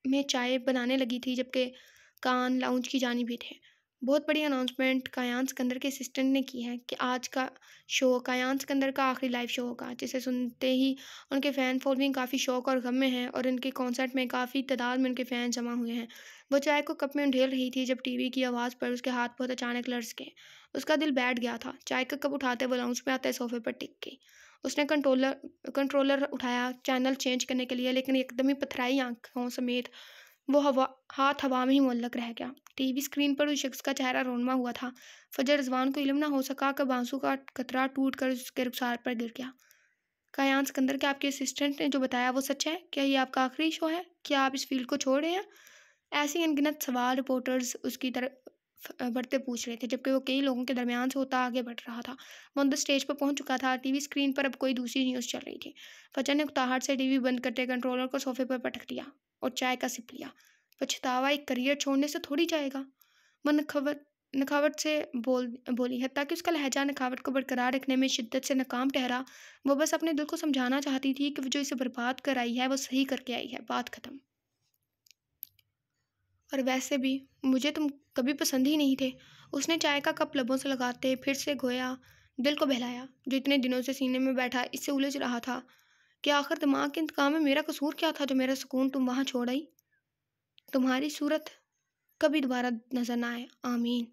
में चाय बनाने लगी थी, जबकि कान लाउंज की जानिब भी थे। बहुत बड़ी अनाउंसमेंट कायान सिकंदर के असिस्टेंट ने की है कि आज का शो कायान सिकंदर का आखिरी लाइव शो होगा, जिसे सुनते ही उनके फ़ैन फॉलोइंग काफ़ी शौक और गम में है और इनके कॉन्सर्ट में काफ़ी तादाद में उनके फ़ैन जमा हुए हैं। वो चाय को कप में उंडेल रही थी जब टीवी की आवाज़ पर उसके हाथ बहुत अचानक लर्ज़ गए। उसका दिल बैठ गया था। चाय का कप उठाते वो लाउंज में आते सोफे पर टिक गई। उसने कंट्रोलर उठाया चैनल चेंज करने के लिए, लेकिन एकदम ही पथराई आंखों समेत वो हाथ हवा में ही मुअल्लक रह गया। टीवी स्क्रीन पर उस शख्स का चेहरा रोनमा हुआ था। फजर रिजवान को इल्म ना हो सका कि बांसु का कतरा टूट कर उसके रुखसार पर गिर गया। कायान सिकंदर के आपके असिस्टेंट ने जो बताया वो सच है? क्या ये आपका आखिरी शो है? क्या आप इस फील्ड को छोड़ रहे हैं? ऐसे अनगिनत सवाल रिपोर्टर्स उसकी तरफ बढ़ते पूछ रहे थे, जबकि वो कई लोगों के दरमियान से होता आगे बढ़ रहा था। वो अंदर स्टेज पर पहुंच चुका था। टीवी स्क्रीन पर अब कोई दूसरी न्यूज़ चल रही थी। फजर ने उकताहट से टीवी बंद करते कंट्रोलर को सोफे पर पटक दिया और चाय का सिप लिया। पछतावा एक करियर छोड़ने से थोड़ी जाएगा। वो नखावट से बोली, हत्ता कि उसका लहजा नखावट को बरकरार रखने में शिद्दत से नाकाम ठहरा। वो बस अपने दिल को समझाना चाहती थी कि वो जो इसे बर्बाद कर आई है वो सही करके आई है। बात खत्म। और वैसे भी मुझे तुम कभी पसंद ही नहीं थे। उसने चाय का कप लबों से लगाते फिर से गोया, दिल को बहलाया जो इतने दिनों से सीने में बैठा इससे उलझ रहा था कि आखिर दिमाग के इंतकाम में मेरा कसूर क्या था जो मेरा सुकून तुम वहाँ छोड़ आई। तुम्हारी सूरत कभी दोबारा नजर ना आए, आमीन।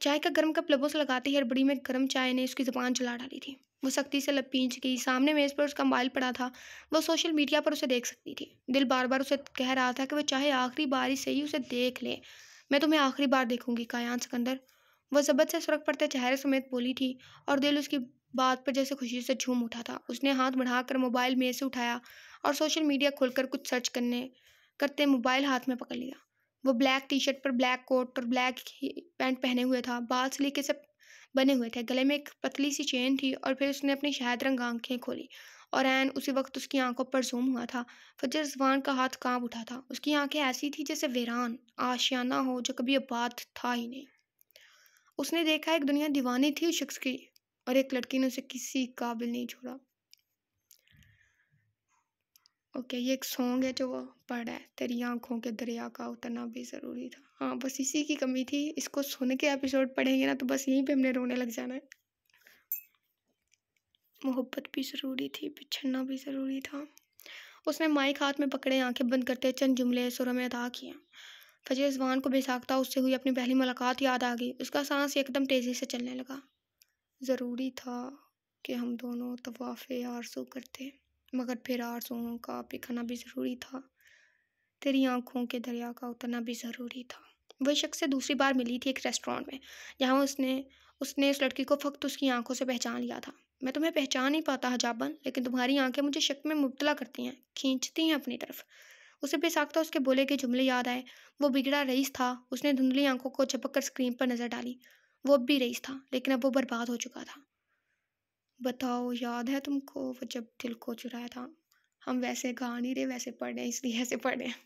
चाय का गर्म कप लबों से लगाते ही हड़बड़ी में गर्म चाय ने उसकी ज़ुबान जला डाली थी। वो सख्ती से लब खींच गई। सामने मेज़ पर उसका मोबाइल पड़ा था। वो सोशल मीडिया पर उसे देख सकती थी। दिल बार बार उसे कह रहा था कि वो चाहे आखिरी बार ही सही उसे देख ले। मैं तुम्हें आखिरी बार देखूंगी कायान सिकंदर। वह ज़बत से सुरख पड़ते चेहरे समेत बोली थी और दिल उसकी बात पर जैसे खुशी से झूम उठा था। उसने हाथ बढ़ाकर मोबाइल मेज़ से उठाया और सोशल मीडिया खोलकर कुछ सर्च करते मोबाइल हाथ में पकड़ लिया। वो ब्लैक टी शर्ट पर ब्लैक कोट और ब्लैक पैंट पहने हुए था। बाल सलीके से बने हुए थे। गले में एक पतली सी चेन थी और फिर उसने अपनी शहद रंग आंखें खोली और ऐन उसी वक्त उसकी आंखों पर जूम हुआ था। फजर जवान का हाथ कांप उठा था। उसकी आंखें ऐसी थी जैसे वीरान आशियाना हो जो कभी आबाद था ही नहीं। उसने देखा एक दुनिया दीवानी थी उस शख्स की और एक लड़की ने उसे किसी काबिल नहीं छोड़ा। ओके, ये एक सॉन्ग है जो वो पढ़ा है, तेरी आंखों के दरिया का उतना भी ज़रूरी था। हाँ, बस इसी की कमी थी। इसको सुन के एपिसोड पढ़ेंगे ना तो बस यहीं पे हमने रोने लग जाना है। मोहब्बत भी ज़रूरी थी, बिछड़ना भी ज़रूरी था। उसने माइक हाथ में पकड़े आंखें बंद करते चंद जुमले सुरों में अदा किए। फजर रिजवान को बेसाख्ता उससे हुई अपनी पहली मुलाकात याद आ गई। उसका सांस एकदम तेज़ी से चलने लगा। ज़रूरी था कि हम दोनों तवाफ़े आरज़ू करते, मगर फिर आरज़ुओं का पिघलना भी ज़रूरी था। तेरी आंखों के दरिया का उतना भी ज़रूरी था। वही शख्स से दूसरी बार मिली थी एक रेस्टोरेंट में, जहाँ उसने उसने उस लड़की को फ़कत उसकी आंखों से पहचान लिया था। मैं तुम्हें पहचान नहीं पाता हजाबन, लेकिन तुम्हारी आंखें मुझे शक में मुब्तला करती हैं, खींचती हैं अपनी तरफ। उसे बेसाख्ता उसके बोले के जुमले याद आए। वो बिगड़ा रईस था। उसने धुंधली आंखों को झपक कर स्क्रीन पर नजर डाली। वो अब भी रईस था, लेकिन अब वो बर्बाद हो चुका था। बताओ, याद है तुमको वो जब दिल को चुराया था? हम वैसे गा नहीं रहे, वैसे पढ़ रहे हैं, इसलिए ऐसे पढ़ रहे हैं।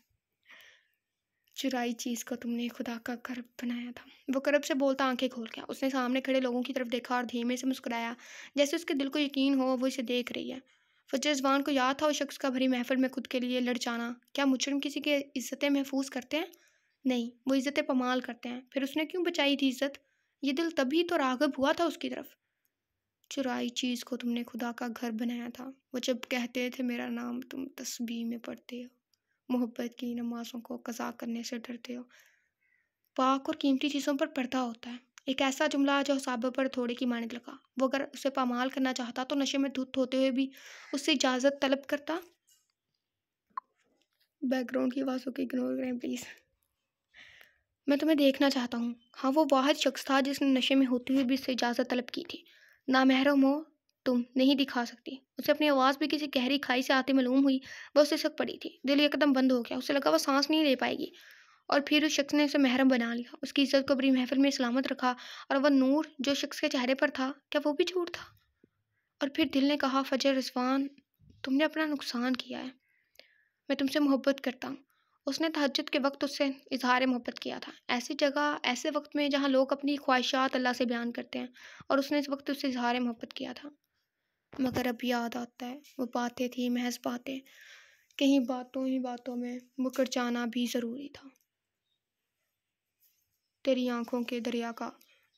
चुराई चीज को तुमने खुदा का करब बनाया था। वो करब से बोलता आंखें खोल गया। उसने सामने खड़े लोगों की तरफ देखा और धीमे से मुस्कुराया, जैसे उसके दिल को यकीन हो वो इसे देख रही है। फजर रिजवान को याद था उस शख्स का भरी महफिल में खुद के लिए लड़ जाना। क्या मुजरिम किसी की इज्जतें महफूज करते हैं? नहीं, वो इज्जतें पमाल करते हैं। फिर उसने क्यों बचाई थी इज्जत? ये दिल तभी तो राग़िब हुआ था उसकी तरफ। चुराई चीज़ को तुमने खुदा का घर बनाया था। वो जब कहते थे मेरा नाम, तुम तस्बीह में पढ़ते हो, मोहब्बत की नमाज़ों को कज़ा करने से डरते हो। पाक और कीमती चीज़ों पर पर्दा होता है। एक ऐसा जुमला जो साहबा पर थोड़े की माने लगा। वो अगर उसे पामाल करना चाहता तो नशे में धुत होते हुए भी उससे इजाज़त तलब करता। बैकग्राउंड की आवाज़ों को इग्नोर करें प्लीज़। मैं तुम्हें देखना चाहता हूँ। हाँ, वो वाहिद शख्स था जिसने नशे में होते हुए भी उससे इजाज़त तलब की थी। नामहरम हो तुम, नहीं दिखा सकती। उसे अपनी आवाज़ भी किसी गहरी खाई से आती मालूम हुई। वह उससे सिसक पड़ी थी। दिल एकदम बंद हो गया। उसे लगा वह सांस नहीं ले पाएगी। और फिर उस शख्स ने उसे महरम बना लिया, उसकी इज्जत को बड़ी महफिल में सलामत रखा। और वह नूर जो शख्स के चेहरे पर था, क्या वो भी झूठ था? और फिर दिल ने कहा, फजर रिजवान, तुमने अपना नुकसान किया है। मैं तुमसे मोहब्बत करता हूँ। उसने तहज्जुद के वक्त उससे इजहार मोहब्बत किया था, ऐसी जगह, ऐसे वक्त में जहाँ लोग अपनी ख्वाहिशात अल्लाह से बयान करते हैं। और उसने इस वक्त उससे इजहार मोहब्बत किया था। मगर अब याद आता है, वो बातें थी महज बातें। कहीं बातों ही बातों में मुकर जाना भी ज़रूरी था। तेरी आंखों के दरिया का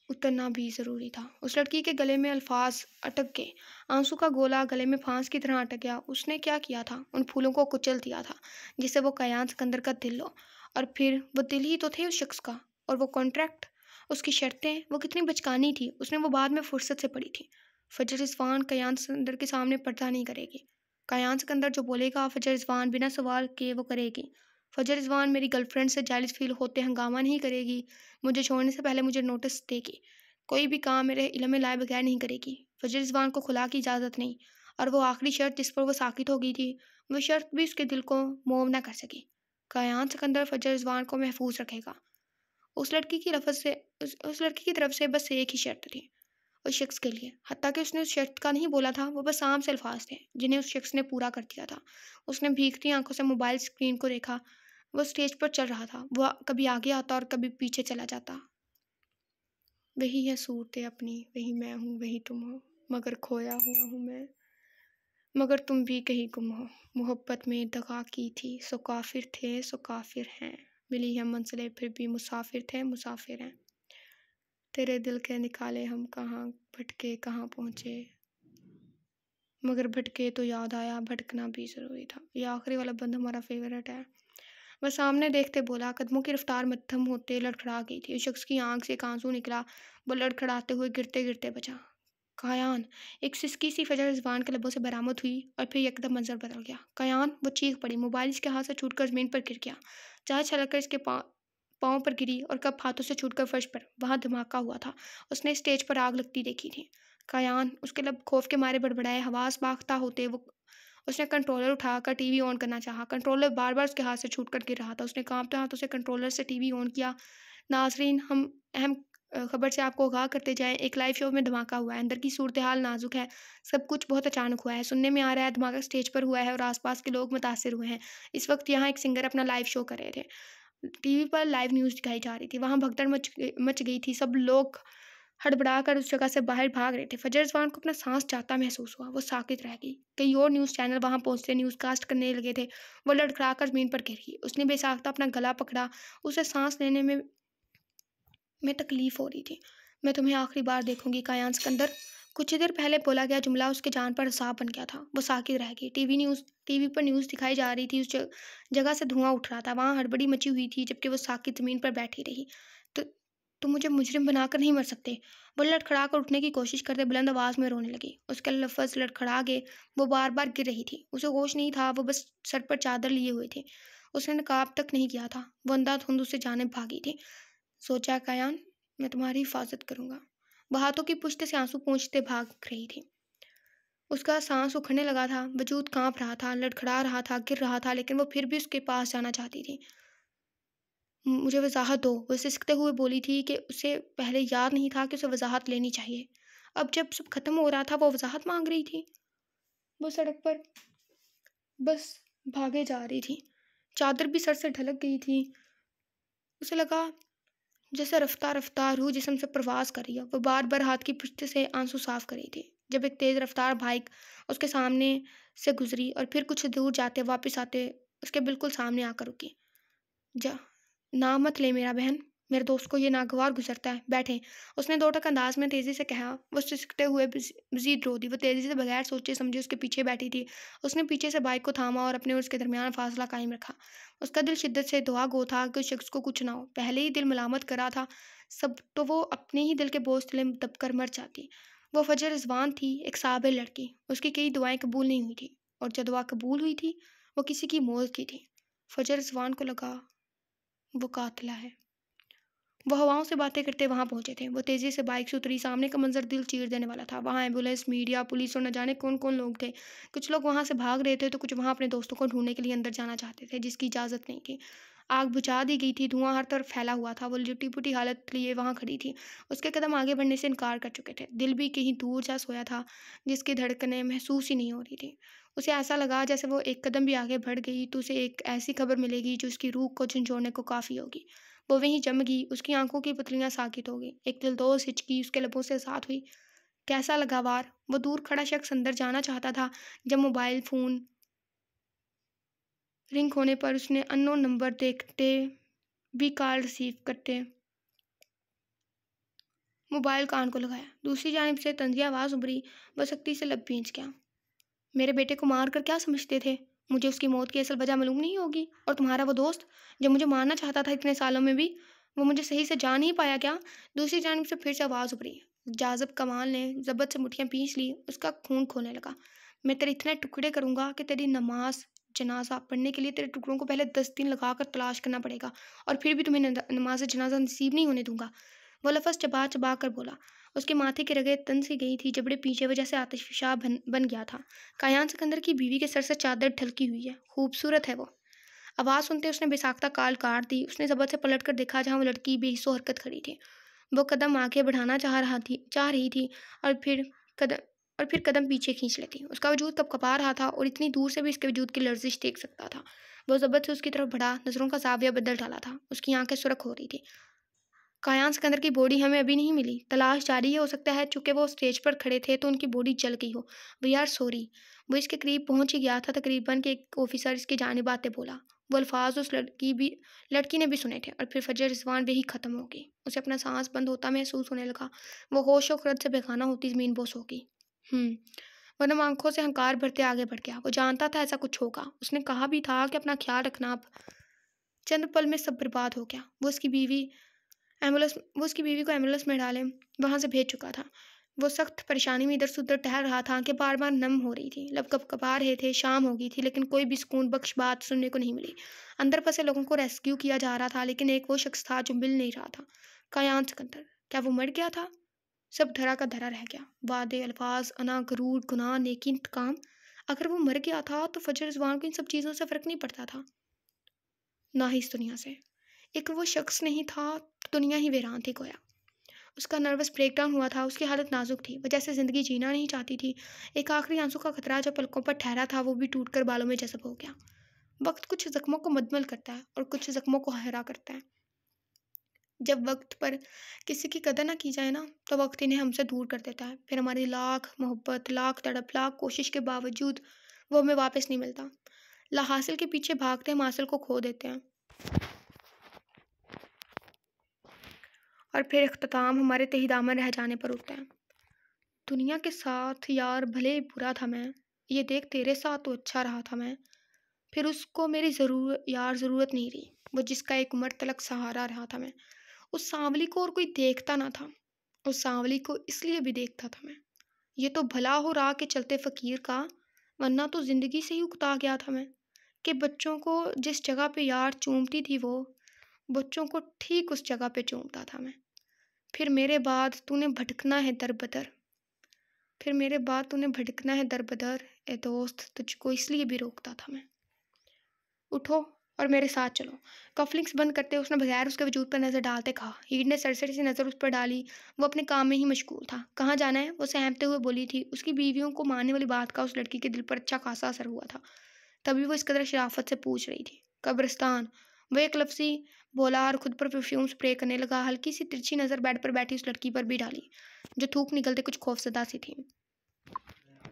उतरना भी ज़रूरी था। उस लड़की के गले में अल्फाज अटक गए। आंसू का गोला गले में फांस की तरह अटक गया। उसने क्या किया था? उन फूलों को कुचल दिया था जिससे वो कयान सिकंदर का दिल हो। और फिर वो दिल ही तो थे उस शख्स का। और वो कॉन्ट्रैक्ट, उसकी शर्तें, वो कितनी बचकानी थी। उसने वो बाद में फुर्सत से पड़ी थी। फजर रिजवान कयान सिकंदर के सामने पर्दा नहीं करेगी। कयान सिकंदर जो बोलेगा फजर रिजवान बिना सवाल किए वो करेगी। फजर रिजवान मेरी गर्लफ्रेंड से जेलस फील होते हंगामा नहीं करेगी। मुझे छोड़ने से पहले मुझे नोटिस देगी। कोई भी काम मेरे इल्म में लाए बगैर नहीं करेगी। फजर रिजवान को खुला की इजाज़त नहीं। और वो आखिरी शर्त जिस पर वो साकित हो गई थी, वो शर्त भी उसके दिल को मोम ना कर सकी। कायान सिकंदर फजर रिजवान को महफूज रखेगा। उस लड़की की लफ्ज़ से उस लड़की की तरफ से बस एक ही शर्त थी उस शख्स के लिए। हत्ता कि उसने उस शर्त का नहीं बोला था, वो बस आम से अल्फाज थे जिन्हें उस शख्स ने पूरा कर दिया था। उसने भीगती आंखों से मोबाइल स्क्रीन को देखा। वो स्टेज पर चल रहा था। वो कभी आगे आता और कभी पीछे चला जाता। वही है सूरतें अपनी, वही मैं हूँ, वही तुम हो, मगर खोया हुआ हूँ मैं, मगर तुम भी कहीं गुम हो। मोहब्बत में दगा की थी, सो काफिर थे, सो काफिर हैं। मिली है मंजिलें फिर भी मुसाफिर थे, मुसाफिर हैं। तेरे दिल के निकाले हम कहाँ भटके, कहाँ पहुँचे, मगर भटके तो याद आया भटकना भी ज़रूरी था। ये आखिरी वाला बंद हमारा फेवरेट है। वह सामने देखते बोला। कदमों की रफ्तार मध्यम होते लड़खड़ा गई थी। उस शख्स की आंख से एक आंसू निकला। वो लड़खड़ाते हुए गिरते गिरते बचा। कायान, एक सिसकी सी फजर रिजवान के लबों से बरामद हुई। और फिर एकदम मंजर बदल गया। कायान, वो चीख पड़ी। मोबाइल इसके हाथ से छूटकर ज़मीन पर गिर गया। चाय छलक कर इसके पाँव पर गिरी और कप हाथों से छूटकर फर्श पर। वहाँ धमाका हुआ था। उसने स्टेज पर आग लगती देखी थी। कायान, उसके लब खौफ के मारे बड़बड़ाए, हवास बाख्ता होते वो उसने कंट्रोलर उठाकर टीवी ऑन करना चाहा। कंट्रोलर बार-बार उसके हाथ से छूटकर गिर रहा था। उसने काँपते हाथों से कंट्रोलर से टीवी ऑन किया। नाज़रीन, हम अहम खबर से आपको आगाह करते जाएँ, एक लाइव शो में धमाका हुआ है। अंदर की सूरत-ए-हाल नाज़ुक है। सब कुछ बहुत अचानक हुआ है। सुनने में आ रहा है धमाका स्टेज पर हुआ है और आस-पास के लोग मुतासिर हुए हैं। इस वक़्त यहाँ एक सिंगर अपना लाइव शो कर रहे थे। टीवी पर लाइव न्यूज़ दिखाई जा रही थी। वहाँ भगदड़ मच गई थी। सब लोग हड़बड़ाकर उस जगह से बाहर भाग रहे थे। फजर रिज़वान को अपना साँस जाता महसूस हुआ। वो साकित रह गई। कई और न्यूज़ चैनल वहाँ पहुँचते न्यूज़ कास्ट करने लगे थे। वो लड़खड़ाकर ज़मीन पर गिर गई। उसने बेसाख्ता अपना गला पकड़ा। उसे साँस लेने में तकलीफ़ हो रही थी। मैं तुम्हें आखिरी बार देखूँगी कायान सिकंदर। कुछ ही देर पहले बोला गया जुमला उसके जान पर अज़ाब बन गया था। वो साकित रह गई। टीवी पर न्यूज़ दिखाई जा रही थी। उस जगह से धुआँ उठ रहा था। वहाँ हड़बड़ी मची हुई थी जबकि वो साकित ज़मीन पर बैठी रही। तो तुम मुझे मुजरिम बनाकर नहीं मर सकते। वो लड़खड़ा कर उठने की कोशिश करते बुलंद आवाज़ में रोने लगी। उसके लफ्ज़ लड़खड़ा गए। वो बार-बार गिर रही थी। उसे होश नहीं था। वो बस सर पर चादर लिए हुए थी। उसने नकाब तक नहीं किया था। वो अंधाधुंध उससे जानिब भागी थी। सोचा, कायान, मैं तुम्हारी हिफाजत करूँगा। वो हाथों की पुश्त से आंसू पोंछते भाग रही थी। उसका साँस उखड़ने लगा था, वजूद काँप रहा था, लड़खड़ा रहा था, गिर रहा था, लेकिन वो फिर भी उसके पास जाना चाहती थी। मुझे वज़ाहत दो, वो सिसकते हुए बोली थी कि उसे पहले याद नहीं था कि उसे वज़ाहत लेनी चाहिए। अब जब सब खत्म हो रहा था, वो वज़ाहत माँग रही थी। वो सड़क पर बस भागे जा रही थी। चादर भी सर से ढलक गई थी। उसे लगा जैसे रफ्तार-रफ्तार रूह जिस्म से प्रवास कर रही है। वो बार-बार हाथ की पुश्त से आंसू साफ कर रही थी। जब एक तेज़ रफ्तार बाइक उसके सामने से गुज़री और फिर कुछ दूर जाते वापस आते उसके बिल्कुल सामने आकर रुकी। जा नाम मत ले मेरा बहन, मेरे दोस्त को ये नागवार गुज़रता है, बैठें। उसने दो टक अंदाज़ में तेज़ी से कहा। वो सिसकते हुए मज़ीद रो दी। वो तेज़ी से बगैर सोचे समझे उसके पीछे बैठी थी। उसने पीछे से बाइक को थामा और अपने और उसके दरमियान फ़ासला कायम रखा। उसका दिल शिद्दत से दुआ गो था कि उस शख्स को कुछ ना हो। पहले ही दिल मलामत करा था सब, तो वो अपने ही दिल के बोझ तले दबकर मर जाती। वो फ़जर रिज़वान थी, एक साबिर लड़की। उसकी कई दुआएँ कबूल नहीं हुई थी और जो दुआ कबूल हुई थी, वो किसी की मौत की थी। फ़जर रिज़वान को लगा वो कातिला है। वो हवाओं से बातें करते वहां पहुंचे थे। वो तेजी से बाइक से उतरी। सामने का मंजर दिल चीर देने वाला था। वहां एम्बुलेंस, मीडिया, पुलिस और न जाने कौन कौन लोग थे। कुछ लोग वहां से भाग रहे थे तो कुछ वहां अपने दोस्तों को ढूंढने के लिए अंदर जाना चाहते थे, जिसकी इजाजत नहीं थी। आग बुझा दी गई थी। धुआं हर तरफ फैला हुआ था। वो लिटी पुटी हालत लिए वहां खड़ी थी। उसके कदम आगे बढ़ने से इनकार कर चुके थे। दिल भी कहीं दूर जा सोया था, जिसकी धड़कनें महसूस ही नहीं हो रही थी। उसे ऐसा लगा जैसे वो एक कदम भी आगे बढ़ गई तो उसे एक ऐसी खबर मिलेगी जो उसकी रूह को झंझोड़ने को काफ़ी होगी। वो वहीं जम गई। उसकी आंखों की पुतलियां साकित हो गई। एक दिलदोज़ हिचकी उसके लबों से साथ हुई। कैसा लगा वार? वो दूर खड़ा शख्स अंदर जाना चाहता था जब मोबाइल फ़ोन रिंग होने पर उसने अननोन नंबर देखते भी कॉल रिसीव करते मोबाइल कान को लगाया। दूसरी जानिब से तंज़ी आवाज़ उभरी। वह सख्ती से लब भींच गया। मेरे बेटे को मार कर क्या समझते थे? मुझे उसकी मौत की असल वजह मालूम नहीं होगी? और तुम्हारा वो दोस्त जो मुझे मारना चाहता था इतने सालों में भी, वो मुझे सही से जान नहीं पाया क्या? दूसरी जानिब से फिर से आवाज़ उभरी। जाज़ब कमाल ने ज़बत से मुठ्ठियाँ खींच ली। उसका खून खोलने लगा। मैं तेरे इतने टुकड़े करूँगा कि तेरी नमाज जनाजा पढ़ने के लिए तेरे टुकड़ों को पहले 10 दिन लगाकर तलाश करना पड़ेगा, और फिर भी तुम्हें नमाज जनाजा नसीब नहीं होने दूंगा। वो लफ्ज़ चबा चबा कर बोला। उसके माथे की रगें तन सी गई थी। जबड़े पीछे वजह से आतिशफ़िशा बन गया था। कायान सिकंदर की बीवी के सर से चादर ढलकी हुई है। खूबसूरत है वो। आवाज़ सुनते उसने बेसाख्ता काल काट दी। उसने ज़बत से पलट कर देखा जहाँ वो लड़की बेहिस्सो हरकत खड़ी थी। वो कदम आगे बढ़ाना चाह रही थी और कदम फिर कदम पीछे खींच लेती। उसका वजूद कँपकपा रहा था और इतनी दूर से भी इसके वजूद की लर्जिश देख सकता था। वो ज़बत से उसकी तरफ बढ़ा। नज़रों का ज़ाविया बदल डाला था। उसकी आंखें सुर्ख हो रही थी। कायान सिकंदर की बॉडी हमें अभी नहीं मिली। तलाश जारी है। हो सकता है चूंकि वो स्टेज पर खड़े थे तो उनकी बॉडी जल गई हो। We are sorry. वो इसके करीब पहुंच ही गया था तकरीबन कि एक ऑफिसर इसकी जानिब आते बोला। वो अल्फाज उस लड़की ने भी सुने थे और फिर फजर रिजवान भी खत्म हो गई। उसे अपना सांस बंद होता महसूस होने लगा। वो होश व खरद से बेगाना होती ज़मीन बोस हो गई। वरना आंखों से हंकार भरते आगे बढ़ गया। वो जानता था ऐसा कुछ होगा। उसने कहा भी था कि अपना ख्याल रखना। अब चंद पल में सब बर्बाद हो गया। वो उसकी बीवी को एम्बुलेंस में डाले वहां से भेज चुका था। वो सख्त परेशानी में इधर से उधर टहल रहा था। आंखें बार बार नम हो रही थी। लब कपा रहे थे। शाम हो गई थी लेकिन कोई भी सुकून बख्श बात सुनने को नहीं मिली। अंदर फंसे लोगों को रेस्क्यू किया जा रहा था लेकिन एक वो शख्स था जो मिल नहीं रहा था। कायान सिकंदर। क्या वो मर गया था? सब धरा का धरा रह गया। वादे, अल्फाज, अना, गरूर, गुनाह, नेकी, इंतकाम। अगर वो मर गया था तो फजर रिजवान को इन सब चीज़ों से फ़र्क नहीं पड़ता था, ना ही इस दुनिया से। एक वो शख्स नहीं था तो दुनिया ही वीरान थी गोया। उसका नर्वस ब्रेकडाउन हुआ था। उसकी हालत नाजुक थी। वह जैसे ज़िंदगी जीना नहीं चाहती थी। एक आखिरी आंसू का खतरा जो पलकों पर ठहरा था वो भी टूटकर बालों में जज़ब हो गया। वक्त कुछ ज़ख्मों को मद्दमल करता है और कुछ ज़ख्मों को हरा करता है। जब वक्त पर किसी की कदर ना की जाए ना, तो वक्त इन्हें हमसे दूर कर देता है। फिर हमारी लाख मोहब्बत, लाख तड़प, लाख कोशिश के बावजूद वो हमें वापस नहीं मिलता। ला हासिल के पीछे भागते हम हासिल को खो देते हैं और फिर इख्तिताम हमारे तही दामन रह जाने पर होता है। दुनिया के साथ यार भले ही बुरा था मैं, ये देख तेरे साथ तो अच्छा रहा था मैं। फिर उसको मेरी ज़रूरत नहीं रही, वो जिसका एक उम्र तलक सहारा रहा था मैं। उस सांवली को और कोई देखता ना था। उस सांवली को इसलिए भी देखता था मैं, ये तो भला हो रहा के चलते फ़कीर का, वरना तो ज़िंदगी से ही उकता गया था मैं। कि बच्चों को जिस जगह पे यार चूमती थी वो, बच्चों को ठीक उस जगह पे चूमता था मैं। फिर मेरे बाद तूने भटकना है दर बदर। फिर मेरे बाद तूने भटकना है दर बदर, ए दोस्त तुझको इसलिए भी रोकता था मैं। उठो और मेरे साथ चलो। कफलिंग्स बंद करते उसने बगैर उसके वजूद पर नज़र डालते कहा। हीर ने सरसरी सी नज़र उस पर डाली। वो अपने काम में ही मशगूल था। कहाँ जाना है, वो सहमते हुए बोली थी। उसकी बीवियों को मारने वाली बात का उस लड़की के दिल पर अच्छा खासा असर हुआ था। तभी वो इस कदर शराफत से पूछ रही थी। कब्रिस्तान। वो एक लफ्ज़ी बोला और खुद पर परफ्यूम स्प्रे करने लगा। हल्की सी तिरछी नज़र बेड पर बैठी उस लड़की पर भी डाली, जो थूक निकलते कुछ खौफजदा सी थी।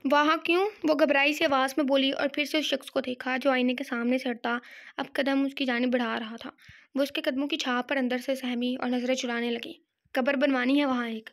वहाँ क्यों? वो घबराई सी आवाज़ में बोली और फिर से उस शख्स को देखा जो आईने के सामने से हटता अब कदम उसकी जानिब बढ़ा रहा था। वो उसके कदमों की छाप पर अंदर से सहमी और नज़रें चुराने लगी। कब्र बनवानी है वहाँ एक।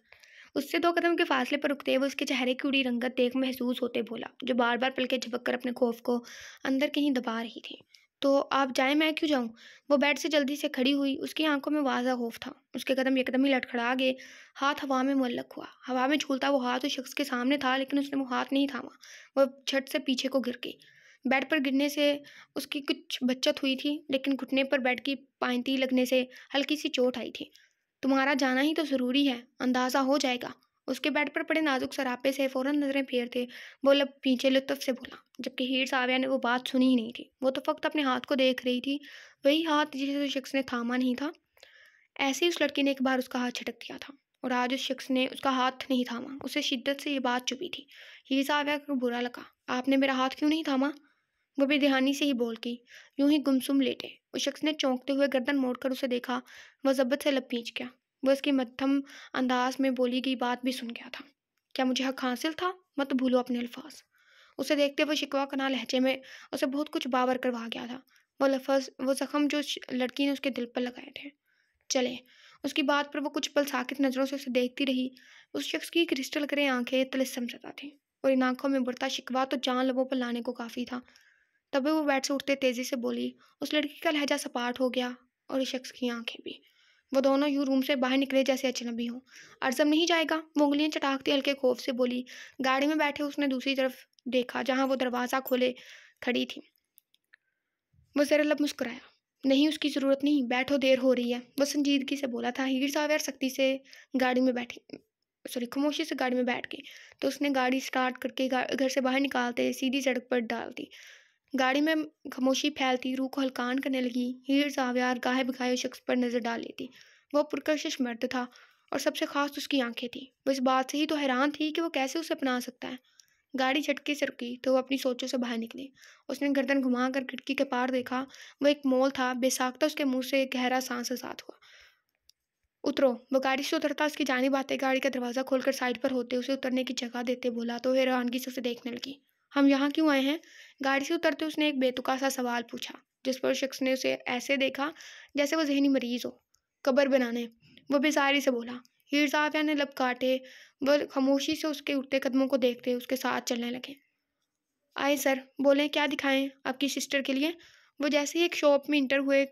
उससे 2 कदम के फासले पर रुकते वो उसके चेहरे की उड़ी रंगत देख महसूस होते बोला, जो बार-बार पलकें झपककर अपने खौफ को अंदर कहीं दबा रही थी। तो आप जाएँ, मैं क्यों जाऊँ? वो बेड से जल्दी से खड़ी हुई, उसकी आँखों में वाज़ा खौफ था। उसके कदम एकदम ही लड़खड़ा गए, हाथ हवा में मुअल्लक हुआ। हवा में झूलता वो हाथ उस शख्स के सामने था, लेकिन उसने वो हाथ नहीं थामा। वो झट से पीछे को गिर गई। बेड पर गिरने से उसकी कुछ बचत हुई थी, लेकिन घुटने पर बेड की पाइंती लगने से हल्की-सी चोट आई थी। तुम्हारा जाना ही तो ज़रूरी है, अंदाज़ा हो जाएगा। उसके बेड पर पड़े नाजुक सरापे से फ़ौरन नज़रें फेरते वो लब पीछे लुत्फ़ से बोला, जबकि हीर साविया ने वो बात सुनी ही नहीं थी। वो तो फ़क़्त अपने हाथ को देख रही थी, वही हाथ जिसे उस शख्स ने थामा नहीं था। ऐसे ही उस लड़की ने एक बार उसका हाथ झटक दिया था और आज उस शख्स ने उसका हाथ नहीं थामा। उसे शिद्दत से ये बात चुभी थी। हीर साविया को बुरा लगा। आपने मेरा हाथ क्यों नहीं थामा? वो बेध्यानी से ही बोल की, यूं ही गुमसुम लेटे। उस शख्स ने चौंकते हुए गर्दन मोड़कर उसे देखा। वह ज़ब्त से लब खींच गया। वो उसकी मध्यम अंदाज में बोली गई बात भी सुन गया था। क्या मुझे हक हासिल था? मत भूलो अपने अल्फाज। उसे देखते वो शिकवा कना लहजे में उसे बहुत कुछ बावर करवा गया था। वो लफ्ज़, वो ज़ख्म जो लड़की ने उसके दिल पर लगाए थे। चले। उसकी बात पर वो कुछ पल साकित नज़रों से उसे देखती रही। उस शख्स की क्रिस्टल ग्रे आंखें तिलिस्म सता थीं और इन आंखों में बढ़ता शिकवा तो जान लबों पर लाने को काफ़ी था। तभी वो बेड से उठते तेज़ी से बोली। उस लड़की का लहजा सपाट हो गया और इस शख्स की आंखें भी। वो दोनों यूं रूम से बाहर निकले जैसे अजनबी हों। अर्ज़म नहीं जाएगा? वो उंगलियां चटाकती हल्के खौफ से बोली। गाड़ी में बैठे उसने दूसरी तरफ देखा, जहाँ वो दरवाज़ा खोले खड़ी थी। वो ज़रा लब मुस्कुराया। नहीं, उसकी ज़रूरत नहीं, बैठो, देर हो रही है। वो संजीदगी से बोला था। हीर सावर सख्ती से गाड़ी में बैठी खामोशी से गाड़ी में बैठ गई। तो उसने गाड़ी स्टार्ट करके घर से बाहर निकालते सीधी सड़क पर डाल दी। गाड़ी में खामोशी फैलती रूह को हल्कान करने लगी। हीर साव्यार गाहे बगाए उस शख्स पर नज़र डाल लेती। वो पुरकशिश मर्द था और सबसे खास उसकी आंखें थी। वो इस बात से ही तो हैरान थी कि वो कैसे उसे अपना सकता है। गाड़ी झटके से रुकी तो वो अपनी सोचों से बाहर निकली। उसने गर्दन घुमाकर खिड़की के पार देखा। वो एक मॉल था। बेसाख्ता उसके मुंह से एक गहरा सांस आजाद हुआ। उतरो। वो गाड़ी से उतरता उसकी जानिब आते गाड़ी का दरवाज़ा खोलकर साइड पर होते उसे उतरने की जगह देते बोला, तो हैरानगी से उसे देखने लगी। हम यहाँ क्यों आए हैं? गाड़ी से उतरते उसने एक बेतुका सा सवाल पूछा, जिस पर शख्स ने उसे ऐसे देखा जैसे वो जहनी मरीज हो। कब्र बनाने। वो बेजारी से बोला। हीर साहब ने लब काटे। वो खामोशी से उसके उठते कदमों को देखते उसके साथ चलने लगे। आए सर, बोलें क्या दिखाएं आपकी सिस्टर के लिए? वो जैसे ही एक शॉप में इंटर हुए,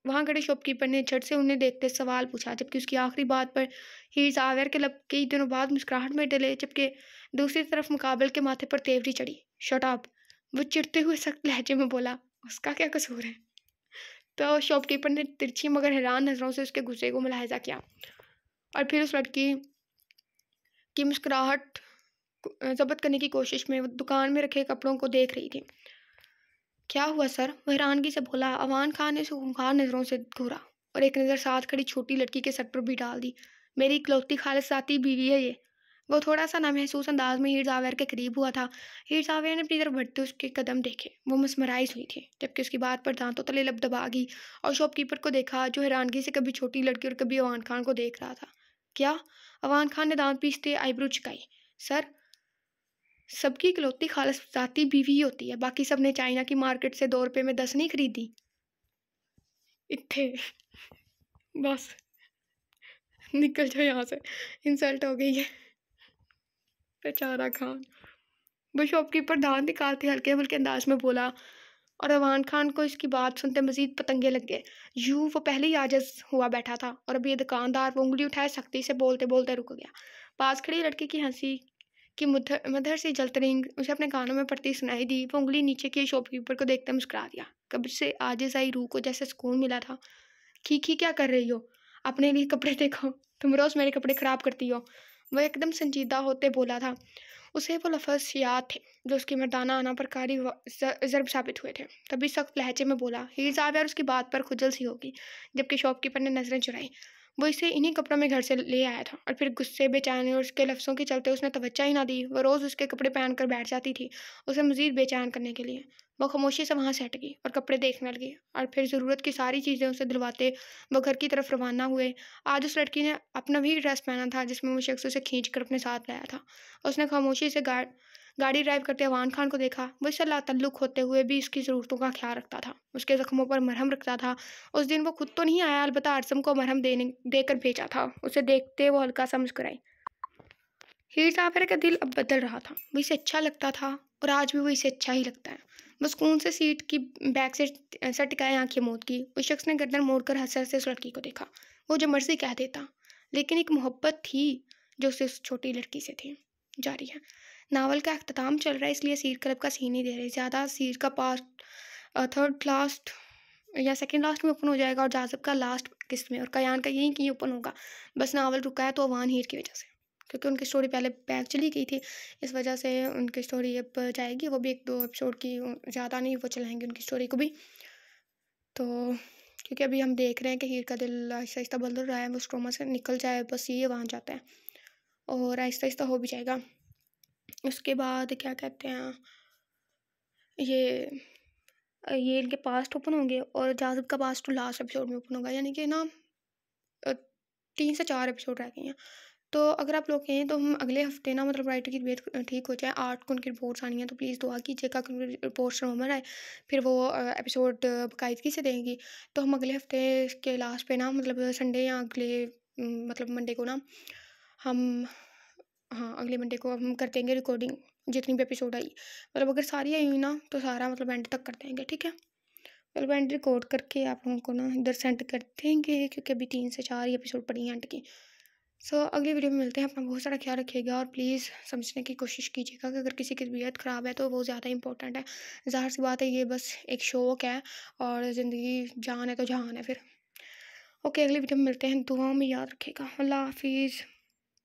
वहाँ खड़े शॉपकीपर ने झट से उन्हें देखते सवाल पूछा, जबकि उसकी आखिरी बात पर हीर सावर के लब कई दिनों बाद मुस्कुराहट में डले, जबकि दूसरी तरफ मुकाबल के माथे पर तेवरी चढ़ी। Shut up. वो चिढ़ते हुए सख्त लहजे में बोला। उसका क्या कसूर है? तो शॉपकीपर ने तिरछी मगर हैरान नज़रों से उसके गुस्से को मुलाहिजा किया और फिर उस लड़की की मुस्कुराहट ज़ब्त करने की कोशिश में वो दुकान में रखे कपड़ों को देख रही थी। क्या हुआ सर? वो हैरानगी से बोला। अवान खान ने उसे खूंखार नज़रों से घूरा और एक नज़र साथ खड़ी छोटी लड़की के सर पर भी डाल दी। मेरी इकलौती खालिसाती बीवी है ये। वो थोड़ा सा नामहसूस अंदाज में हीर जावेर के करीब हुआ था। हीर जावेर ने अपनी तरफ बढ़ते उसके कदम देखे। वो मस्मराइज हुई थी, जबकि उसकी बात पर दांतों तले लब दबा गई और शॉपकीपर को देखा, जो हैरानगी से कभी छोटी लड़की और कभी अवान खान को देख रहा था। क्या? अवान खान ने दांत पीसते आईब्रो चुकाई। सर, सबकी इकलौती खालिस ज़ाती बीवी ही होती है, बाकी सब ने चाइना की मार्केट से 2 रुपए में 10 नहीं खरीदी। इत्थे बस निकल जाओ यहाँ से, इंसल्ट हो गई है। बेचारा खान। वो शॉपकीपर दांत निकालते हल्के फुल्के अंदाज में बोला और अवान खान को इसकी बात सुनते मजीद पतंगे लग गए। यूं वो पहले ही आजज हुआ बैठा था और अभी ये दुकानदार वो उंगली उठाए सख्ती से बोलते बोलते रुक गया। पास खड़ी लड़की की हंसी कि मधर से जलतरिंग उसे अपने कानों में पड़ती सुनाई दी। वो उंगली नीचे की शॉपकीपर को देखते मुस्कुरा दिया। कब्र से आजिज़ आई रूह को जैसे सुकून मिला था। खी क्या कर रही हो? अपने लिए कपड़े देखो, तुम रोज़ मेरे कपड़े ख़राब करती हो। वो एकदम संजीदा होते बोला था। उसे वो लफ़्ज़ याद थे, जो उसकी मर्दाना आना पर कारी ज़र्ब साबित हुए थे। तभी सख्त लहजे में बोला, "हीर साहब यार उसकी बात पर खुजल सी होगी।" जबकि शॉपकीपर ने नज़रें चुराईं। वो इसे इन्हीं कपड़ों में घर से ले आया था और फिर गुस्से, बेचैनी और उसके लफ्ज़ों के चलते उसने तवज्जो ही ना दी। वो रोज़ उसके कपड़े पहन कर बैठ जाती थी, उसे मज़ीद बेचैन करने के लिए। वो खामोशी से वहाँ से हट गई और कपड़े देखने लगी और फिर ज़रूरत की सारी चीज़ें उसे दिलवाते वो घर की तरफ रवाना हुए। आज उस लड़की ने अपना भी ड्रेस पहना था जिसमें वो शख्स उसे खींच कर अपने साथ लाया था। उसने खामोशी से गाड़ी ड्राइव करते अवान खान को देखा। वो इससे लातल्लुक़ होते हुए भी उसकी ज़रूरतों का ख़्याल रखता था, उसके ज़ख्मों पर मरहम रखता था। उस दिन वो खुद तो नहीं आया, अलबत्ता आरज़म को मरहम देकर भेजा था। उसे देखते वो हल्का-सा मुस्कुराई। हीर जाफ़र का दिल अब बदल रहा था। वो इसे अच्छा लगता था और आज भी वो इसे अच्छा ही लगता है। वो सुकून से सीट की बैक से सर टिकाए आँखें मूंद की। उस शख्स ने गर्दन मोड़कर हँस-हँस से उस लड़की को देखा। वो जो मर्ज़ी कह देता, लेकिन एक मोहब्बत थी जो उसे उस छोटी लड़की से थी। जारी है। नावल का अख्ताम चल रहा है, इसलिए सीर क्लब का सीन नहीं दे रहे। ज़्यादा सीर का पार्ट थर्ड लास्ट या सेकंड लास्ट में ओपन हो जाएगा और जाज़ब का लास्ट किस्त में, और कयान का यहीं कहीं ओपन होगा। बस नावल रुका है तो अवान हीर की वजह से, क्योंकि उनकी स्टोरी पहले बैक चली गई थी। इस वजह से उनकी स्टोरी अब जाएगी, वो भी 1-2 एपिसोड की, ज़्यादा नहीं वो चलाएँगे उनकी स्टोरी को भी। तो क्योंकि अभी हम देख रहे हैं कि हीर का दिल आहिस्ता-आहिस्ता बदल रहा है, वो स्ट्रोमा से निकल जाए बस ये वहाँ जाता है और आहिस्ता-आहिस्ता हो भी जाएगा। उसके बाद क्या कहते हैं, ये ये इनके पास्ट ओपन होंगे और जाज़ब का पास्ट तो लास्ट एपिसोड में ओपन होगा, यानी कि ना अ, 3 से 4 एपिसोड रह गए हैं। तो अगर आप लोग कहें तो हम अगले हफ्ते ना, मतलब राइटर की तबीयत ठीक हो जाए, 8 को उनकी रिपोर्ट्स आनी है, तो प्लीज़ दुआ कीजिएगा कि उनकी रिपोर्ट्स नॉर्मल आए, फिर वो एपिसोड बाकायदगी से देंगी। तो हम अगले हफ्ते के लास्ट पे ना, मतलब संडे या अगले मतलब मंडे को ना, हम हाँ, अगले मंडे को हम कर देंगे रिकॉर्डिंग, जितनी भी एपिसोड आई। मतलब अगर सारी आई हुई ना, तो सारा मतलब एंड तक कर देंगे, ठीक है? मतलब एंड रिकॉर्ड करके आप लोगों को ना इधर सेंड कर देंगे, क्योंकि अभी 3 से 4 ही एपिसोड पड़ी हैं एंड की। सो अगली वीडियो में मिलते हैं। अपना बहुत सारा ख्याल रखिएगा और प्लीज़ समझने की कोशिश कीजिएगा कि अगर किसी की तबीयत ख़राब है तो वो ज़्यादा इंपॉर्टेंट है। ज़ाहिर-सी बात है, ये बस एक शौक है और ज़िंदगी जान है तो जहान है फिर। ओके, अगली वीडियो में मिलते हैं। दुआ में याद रखिएगा। अल्लाह हाफ़िज़।